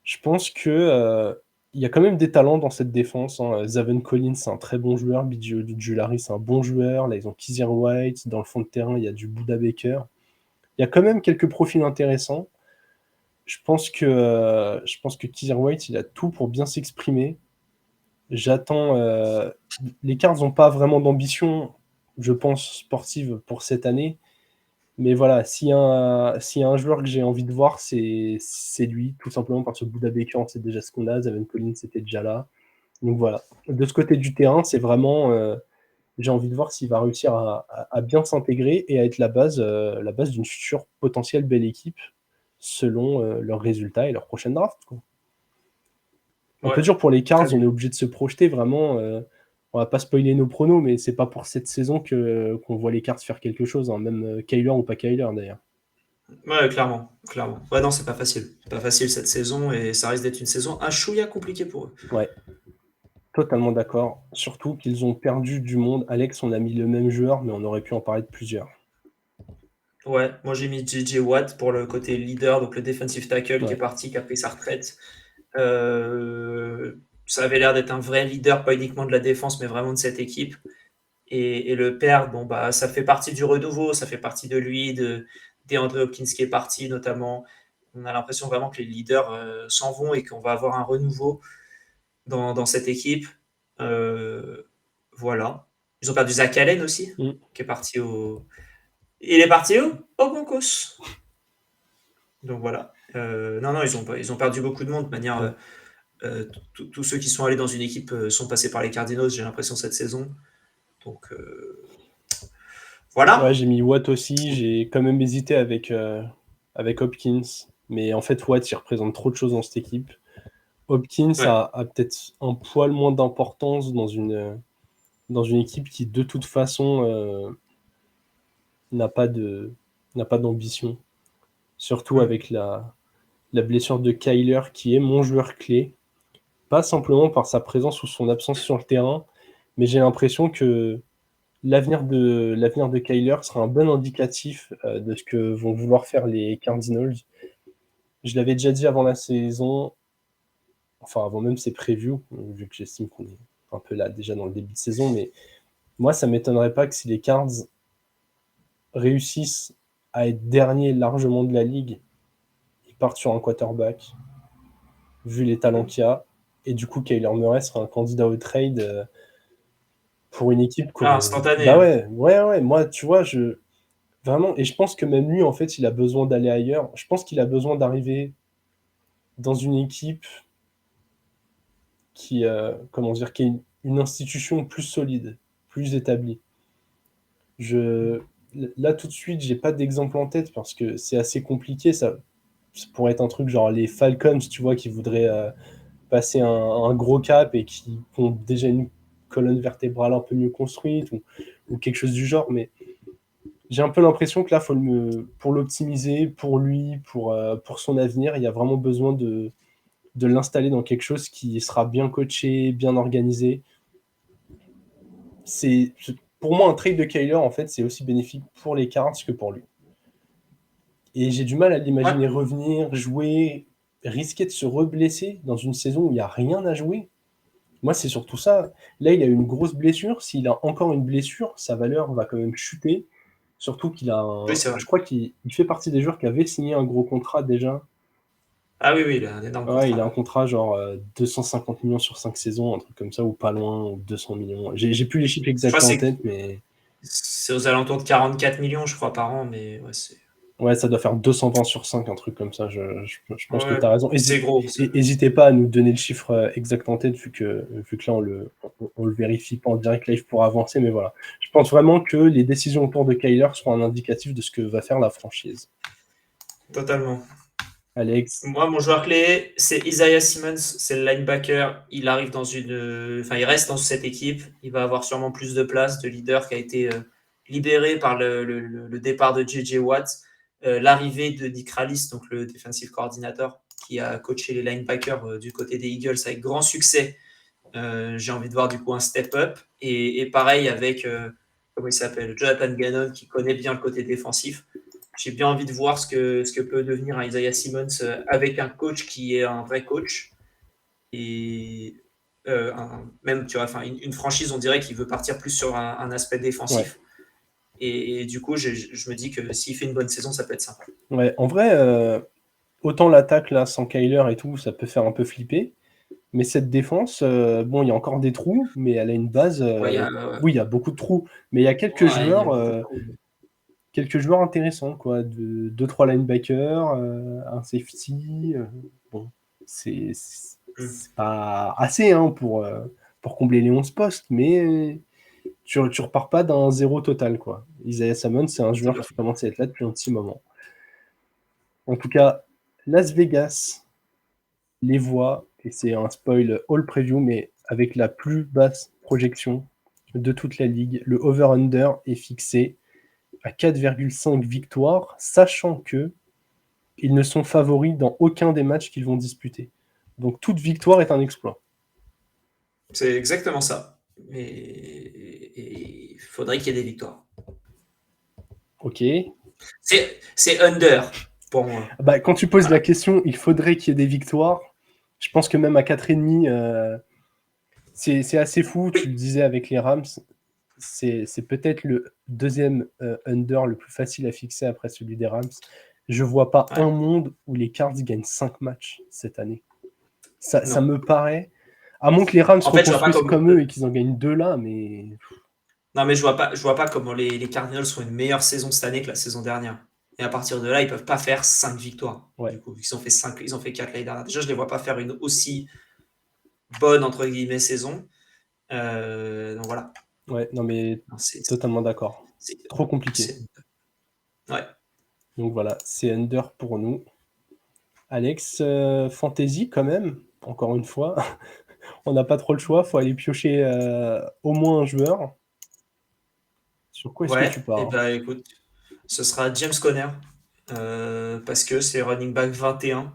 Je pense que il y a quand même des talents dans cette défense. Hein. Zaven Collins, c'est un très bon joueur. Julari, c'est un bon joueur. Là, ils ont Kizir White. Dans le fond de terrain, il y a du Buda Baker. Il y a quand même quelques profils intéressants. Je pense que Kizir White, il a tout pour bien s'exprimer. J'attends. Les Cards n'ont pas vraiment d'ambition, je pense, sportive pour cette année. Mais voilà, s'il y a un joueur que j'ai envie de voir, c'est lui, tout simplement parce que Bouda Baker, c'est déjà ce qu'on a, Zaven Collins était déjà là. Donc voilà. De ce côté du terrain, c'est vraiment, j'ai envie de voir s'il va réussir à bien s'intégrer et à être la base d'une future potentielle belle équipe selon leurs résultats et leur prochaine draft, quoi. Un Ouais, peu dur pour les très Cards, on bien. est obligé de se projeter vraiment. On va pas spoiler nos pronos, mais c'est pas pour cette saison qu'on voit les Cards faire quelque chose, hein, même Kyler ou pas Kyler d'ailleurs. Ouais, clairement, clairement. Ouais, non, c'est pas facile. C'est pas facile cette saison et ça risque d'être une saison un chouïa compliquée pour eux. Ouais, totalement d'accord. Surtout qu'ils ont perdu du monde. Alex, on a mis le même joueur, mais on aurait pu en parler de plusieurs. Ouais, moi j'ai mis JJ Watt pour le côté leader, donc le defensive tackle qui est Ouais. parti, qui a pris sa retraite. Ça avait l'air d'être un vrai leader, pas uniquement de la défense, mais vraiment de cette équipe. Et le père, bon, bah, ça fait partie du renouveau, ça fait partie de lui, de DeAndre Hopkins qui est parti notamment. On a l'impression vraiment que les leaders s'en vont et qu'on va avoir un renouveau dans cette équipe. Euh, voilà. Ils ont perdu Zach Allen aussi, Mm. qui est parti au. Il est parti où? Au Broncos. Donc voilà. Non, non, ils ont perdu beaucoup de monde. De manière, Ouais. tous ceux qui sont allés dans une équipe sont passés par les Cardinals, j'ai l'impression, cette saison. Donc Ouais, voilà. j'ai mis Watt aussi. J'ai quand même hésité avec Hopkins. Mais en fait, Watt, il représente trop de choses dans cette équipe. Hopkins Ouais. a peut-être un poil moins d'importance dans une équipe qui, de toute façon, n'a pas de, n'a pas d'ambition. Surtout Mm. avec la blessure de Kyler, qui est mon joueur clé. Pas simplement par sa présence ou son absence sur le terrain, mais j'ai l'impression que l'avenir de Kyler sera un bon indicatif de ce que vont vouloir faire les Cardinals. Je l'avais déjà dit avant la saison, enfin avant même ses previews, vu que j'estime qu'on est un peu là déjà dans le début de saison, mais moi ça m'étonnerait pas que si les Cards réussissent à être dernier largement de la ligue, ils partent sur un quarterback, vu les talents qu'il y a, et du coup Kyler Murray sera un candidat au trade pour une équipe Ah, qu'aurait. instantané. Bah Hein. ouais, moi tu vois, vraiment, et je pense que même lui en fait il a besoin d'aller ailleurs, je pense qu'il a besoin d'arriver dans une équipe qui, comment dire, qui est une institution plus solide, plus établie. Je, là tout de suite, j'ai pas d'exemple en tête parce que c'est assez compliqué. Ça pourrait être un truc genre les Falcons, tu vois, qui voudraient passer un gros cap et qui ont déjà une colonne vertébrale un peu mieux construite ou quelque chose du genre. Mais j'ai un peu l'impression que là, pour l'optimiser, pour lui, pour son avenir, il y a vraiment besoin de l'installer dans quelque chose qui sera bien coaché, bien organisé. C'est, pour moi, un trade de Kyler, en fait, c'est aussi bénéfique pour les Cards que pour lui. Et j'ai du mal à Ouais. l'imaginer revenir, jouer, risquer de se reblesser dans une saison où il n'y a rien à jouer. Moi, c'est surtout ça. Là, il a eu une grosse blessure. S'il a encore une blessure, sa valeur va quand même chuter. Surtout qu'il a Oui, c'est vrai. je crois qu'il fait partie des joueurs qui avaient signé un gros contrat déjà. Ah oui, oui, il a un énorme Ouais, il a un contrat. contrat genre 250 millions sur 5 saisons, un truc comme ça, ou pas loin, ou 200 millions. J'ai plus les chiffres Je crois exacts que en tête, mais c'est aux alentours de 44 millions, je crois, par an, mais ouais, c'est ouais, ça doit faire 220 sur 5, un truc comme ça. Je pense que ouais, tu as raison. c'est gros. N'hésitez pas à nous donner le chiffre exact en tête, vu que là, on le vérifie pas en direct live pour avancer, mais voilà. Je pense vraiment que les décisions autour de Kyler seront un indicatif de ce que va faire la franchise. Totalement. Alex, Moi, mon joueur clé, c'est Isaiah Simmons, c'est le linebacker. Il arrive enfin, il reste dans cette équipe. Il va avoir sûrement plus de place, de leader qui a été libéré par le départ de JJ Watt, l'arrivée de Nick Rallis, donc le defensive coordinator, qui a coaché les linebackers du côté des Eagles avec grand succès. J'ai envie de voir du coup un step up et pareil avec comment il s'appelle, Jonathan Gannon qui connaît bien le côté défensif. J'ai bien envie de voir ce que peut devenir un Isaiah Simmons avec un coach qui est un vrai coach. Et même, tu vois, enfin, une franchise, on dirait qu'il veut partir plus sur un aspect ouais. défensif. Et du coup, je me dis que s'il fait une bonne saison, ça peut être sympa. Ouais, en vrai, autant l'attaque, là, sans Kyler et tout, ça peut faire un peu flipper. Mais cette défense, bon, il y a encore des trous, mais elle a une base. Ouais, Oui, il y a beaucoup de trous, mais il y a quelques ouais, il y a joueurs. beaucoup de trous. quelques joueurs intéressants, quoi. 2-3 linebackers, un safety. Bon, c'est pas assez pour combler les 11 postes, mais tu repars pas d'un zéro total, quoi. Isaiah Simmons, c'est un joueur qui commence à être là depuis un petit moment. En tout cas, Las Vegas les voit, et c'est un spoil all preview, mais avec la plus basse projection de toute la ligue. Le over-under est fixé à 4,5 victoires, sachant que ils ne sont favoris dans aucun des matchs qu'ils vont disputer. Donc toute victoire est un exploit. C'est exactement ça. Et il faudrait qu'il y ait des victoires. Ok. C'est under pour moi. Bah, quand tu poses la question, il faudrait qu'il y ait des victoires. Je pense que même à 4,5, c'est assez fou. Tu le disais avec les Rams, c'est peut-être le deuxième under le plus facile à fixer après celui des Rams. Je vois pas un monde où les Cards gagnent 5 matchs cette année. Ça me paraît... À moins que les Rams reconstruisent comme eux et qu'ils en gagnent 2 là, mais... Non, mais je vois pas comment les Cardinals font une meilleure saison cette année que la saison dernière. Et à partir de là, ils peuvent pas faire 5 victoires. Ouais. Du coup, ils ont fait 4 l'année dernière. Déjà, je les vois pas faire une aussi bonne, entre guillemets, saison. Donc voilà. Ouais, non mais totalement d'accord. C'est trop compliqué. Ouais. Donc voilà, c'est under pour nous. Alex, fantasy quand même, encore une fois. On n'a pas trop le choix, faut aller piocher au moins un joueur. Sur quoi est-ce que tu pars? Et bah écoute, ce sera James Conner. Parce que c'est running back 21.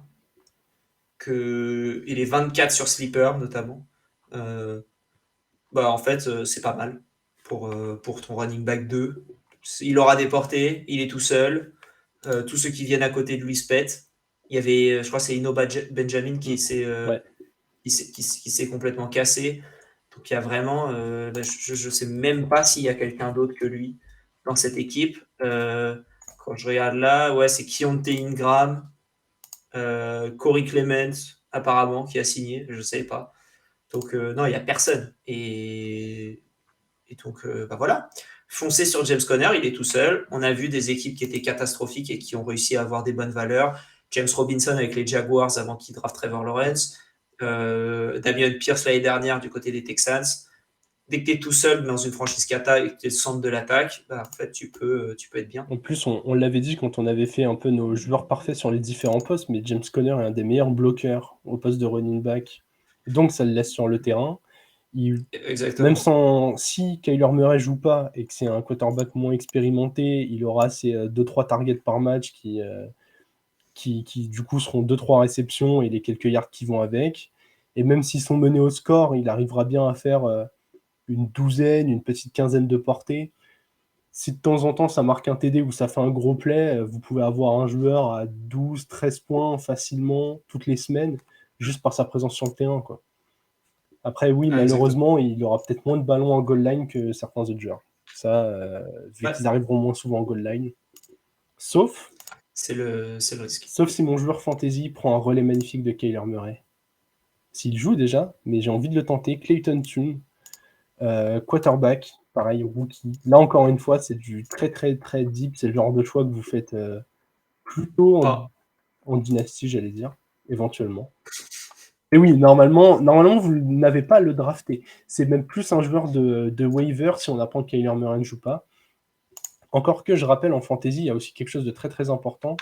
Il est 24 sur Sleeper notamment. En fait, c'est pas mal pour ton running back 2. Il aura des portées, il est tout seul. Tous ceux qui viennent à côté de lui se pètent. Il y avait, je crois, c'est Ino Benjamin qui s'est complètement cassé. Donc il y a vraiment, je ne sais même pas s'il y a quelqu'un d'autre que lui dans cette équipe. Quand je regarde là, ouais, c'est Keontae Ingram, Corey Clement apparemment qui a signé, je ne sais pas. Donc non, il n'y a personne. Et donc voilà. Foncez sur James Conner, il est tout seul. On a vu des équipes qui étaient catastrophiques et qui ont réussi à avoir des bonnes valeurs. James Robinson avec les Jaguars avant qu'il draft Trevor Lawrence. Damian Pierce l'année dernière du côté des Texans. Dès que tu es tout seul dans une franchise kata et que tu es le centre de l'attaque, en fait, tu peux être bien. En plus, on l'avait dit quand on avait fait un peu nos joueurs parfaits sur les différents postes, mais James Conner est un des meilleurs bloqueurs au poste de running back. Donc ça le laisse sur le terrain. Exactement. Si Kyler Murray joue pas et que c'est un quarterback moins expérimenté, il aura ses 2-3 targets par match qui du coup seront 2-3 réceptions et les quelques yards qui vont avec. Et même s'ils sont menés au score, il arrivera bien à faire une douzaine, une petite quinzaine de portées. Si de temps en temps ça marque un TD ou ça fait un gros play, vous pouvez avoir un joueur à 12, 13 points facilement toutes les semaines, juste par sa présence sur le terrain, quoi. Après, oui, malheureusement, il aura peut-être moins de ballons en goal line que certains autres joueurs. Ça, vu qu'ils arriveront moins souvent en goal line. Sauf... C'est le risque. Sauf si mon joueur fantasy prend un relais magnifique de Kyler Murray. S'il joue déjà, mais j'ai envie de le tenter. Clayton Tune, quarterback, pareil, rookie. Là, encore une fois, c'est du très, très, très deep. C'est le genre de choix que vous faites plutôt en dynastie, j'allais dire, éventuellement. Et oui, normalement, vous n'avez pas à le drafter. C'est même plus un joueur de waiver si on apprend que Kyler Murray ne joue pas. Encore que, je rappelle, en fantasy, il y a aussi quelque chose de très, très important.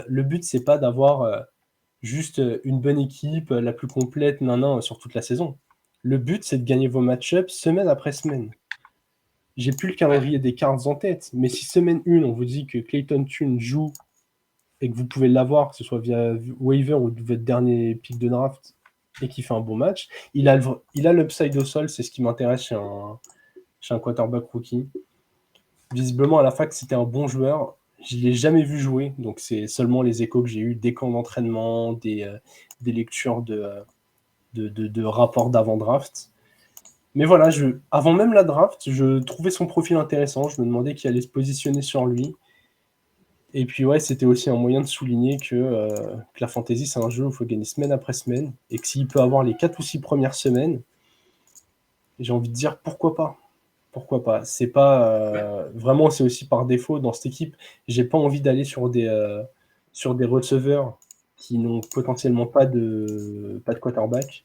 Le but, c'est pas d'avoir juste une bonne équipe, la plus complète, sur toute la saison. Le but, c'est de gagner vos match-ups semaine après semaine. J'ai plus le calendrier des cartes en tête, mais si semaine 1, on vous dit que Clayton Tune joue et que vous pouvez l'avoir, que ce soit via waiver ou votre dernier pick de draft, et qu'il fait un bon match, il a l'upside au sol, c'est ce qui m'intéresse chez un quarterback rookie. Visiblement, à la fac, c'était un bon joueur. Je ne l'ai jamais vu jouer, donc c'est seulement les échos que j'ai eus, des camps d'entraînement, des lectures de rapports d'avant-draft. Mais voilà, avant même la draft, je trouvais son profil intéressant. Je me demandais qui allait se positionner sur lui. Et puis ouais, c'était aussi un moyen de souligner que la fantasy, c'est un jeu où il faut gagner semaine après semaine. Et que s'il peut avoir les 4 ou 6 premières semaines, j'ai envie de dire pourquoi pas. Pourquoi pas? C'est pas vraiment, c'est aussi par défaut dans cette équipe. J'ai pas envie d'aller sur des receveurs qui n'ont potentiellement pas de quarterback.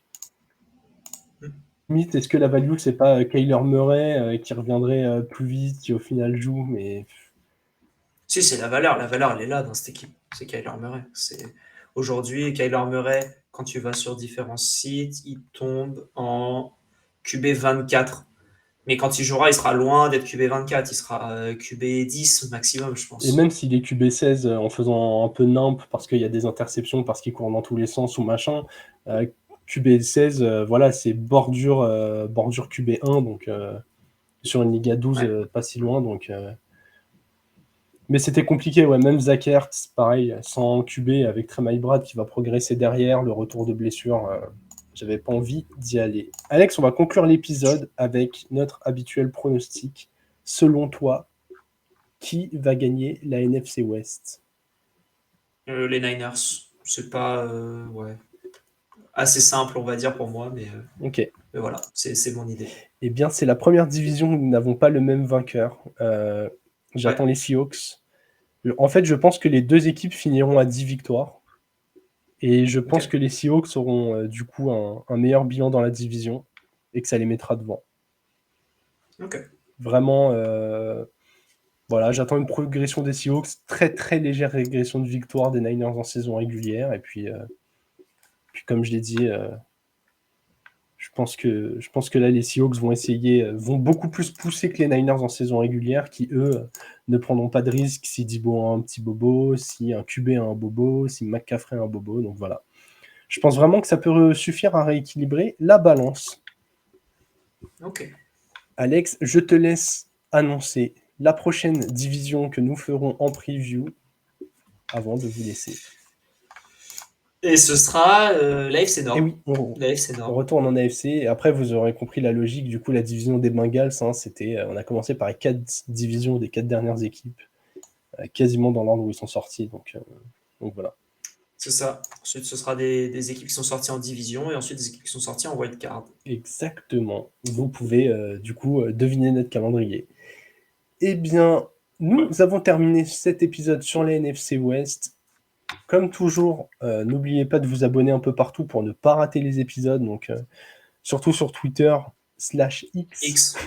Mm. Limite, est-ce que la value, c'est pas Kyler Murray qui reviendrait plus vite, qui au final joue, mais Si, c'est la valeur. La valeur, elle est là dans cette équipe. C'est Kyler Murray. Aujourd'hui, Kyler Murray, quand tu vas sur différents sites, il tombe en QB 24. Mais quand il jouera, il sera loin d'être QB 24. Il sera QB 10 maximum, je et pense. même s'il est QB 16 en faisant un peu nimp parce qu'il y a des interceptions, parce qu'il court dans tous les sens ou machin, QB 16, voilà, c'est bordure QB 1, donc sur une Liga 12, Ouais. pas si loin, donc. Mais c'était compliqué, ouais. Même Zach Ertz, pareil, sans QB, avec Trey Brad qui va progresser derrière, le retour de blessure, j'avais pas envie d'y aller. Alex, on va conclure l'épisode avec notre habituel pronostic. Selon toi, qui va gagner la NFC West? Les Niners. C'est pas ouais, assez simple, on va dire, pour moi. Ok. Mais voilà, c'est mon idée. Eh bien, c'est la première division où nous n'avons pas le même vainqueur. J'attends Ouais. les Seahawks. En fait, je pense que les deux équipes finiront à 10 victoires. Et je pense Ok. que les Seahawks auront du coup un meilleur bilan dans la division et que ça les mettra devant. Ok. Vraiment, voilà, j'attends une progression des Seahawks, très très légère régression de victoire des Niners en saison régulière. Et puis comme je l'ai dit, je pense que là, les Seahawks vont beaucoup plus pousser que les Niners en saison régulière, qui eux ne prendront pas de risque si Debo a un petit bobo, si un QB a un bobo, si McCaffrey a un bobo. Donc voilà. Je pense vraiment que ça peut suffire à rééquilibrer la balance. Ok. Alex, je te laisse annoncer la prochaine division que nous ferons en preview avant de vous laisser. Et ce sera l'AFC Nord. Et oui, on L'AFC Nord. retourne en AFC. Et après, vous aurez compris la logique. Du coup, la division des Bengals, on a commencé par les 4 divisions des 4 dernières équipes, quasiment dans l'ordre où ils sont sortis. Donc voilà. C'est ça. Ensuite, ce sera des équipes qui sont sorties en division et ensuite des équipes qui sont sorties en wildcard. Exactement. Vous pouvez du coup deviner notre calendrier. Eh bien, nous avons terminé cet épisode sur les NFC West. Comme toujours, n'oubliez pas de vous abonner un peu partout pour ne pas rater les épisodes. Donc, surtout sur Twitter /X, X.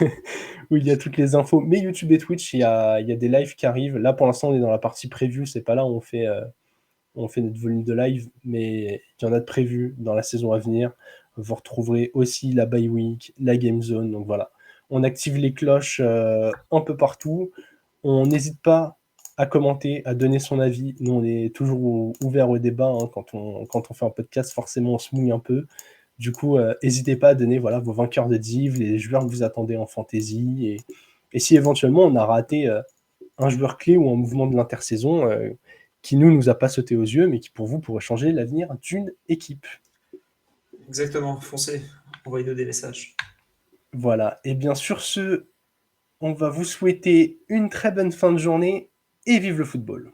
où il y a toutes les infos. Mais YouTube et Twitch, il y a des lives qui arrivent. Là, pour l'instant, on est dans la partie preview. C'est pas là où on fait notre volume de live, mais il y en a de prévus dans la saison à venir. Vous retrouverez aussi la bye week, la game zone. Donc voilà, on active les cloches un peu partout. On n'hésite pas à commenter, à donner son avis. Nous, on est toujours ouvert au débat. Quand on fait un podcast, forcément, on se mouille un peu. Du coup, n'hésitez pas à donner vos vainqueurs de div, les joueurs que vous attendez en fantasy. Et si éventuellement, on a raté un joueur clé ou un mouvement de l'intersaison qui, nous a pas sauté aux yeux, mais qui, pour vous, pourrait changer l'avenir d'une équipe. Exactement. Foncez. Envoyez-nous des messages. Voilà. Et bien, sur ce, on va vous souhaiter une très bonne fin de journée et vive le football.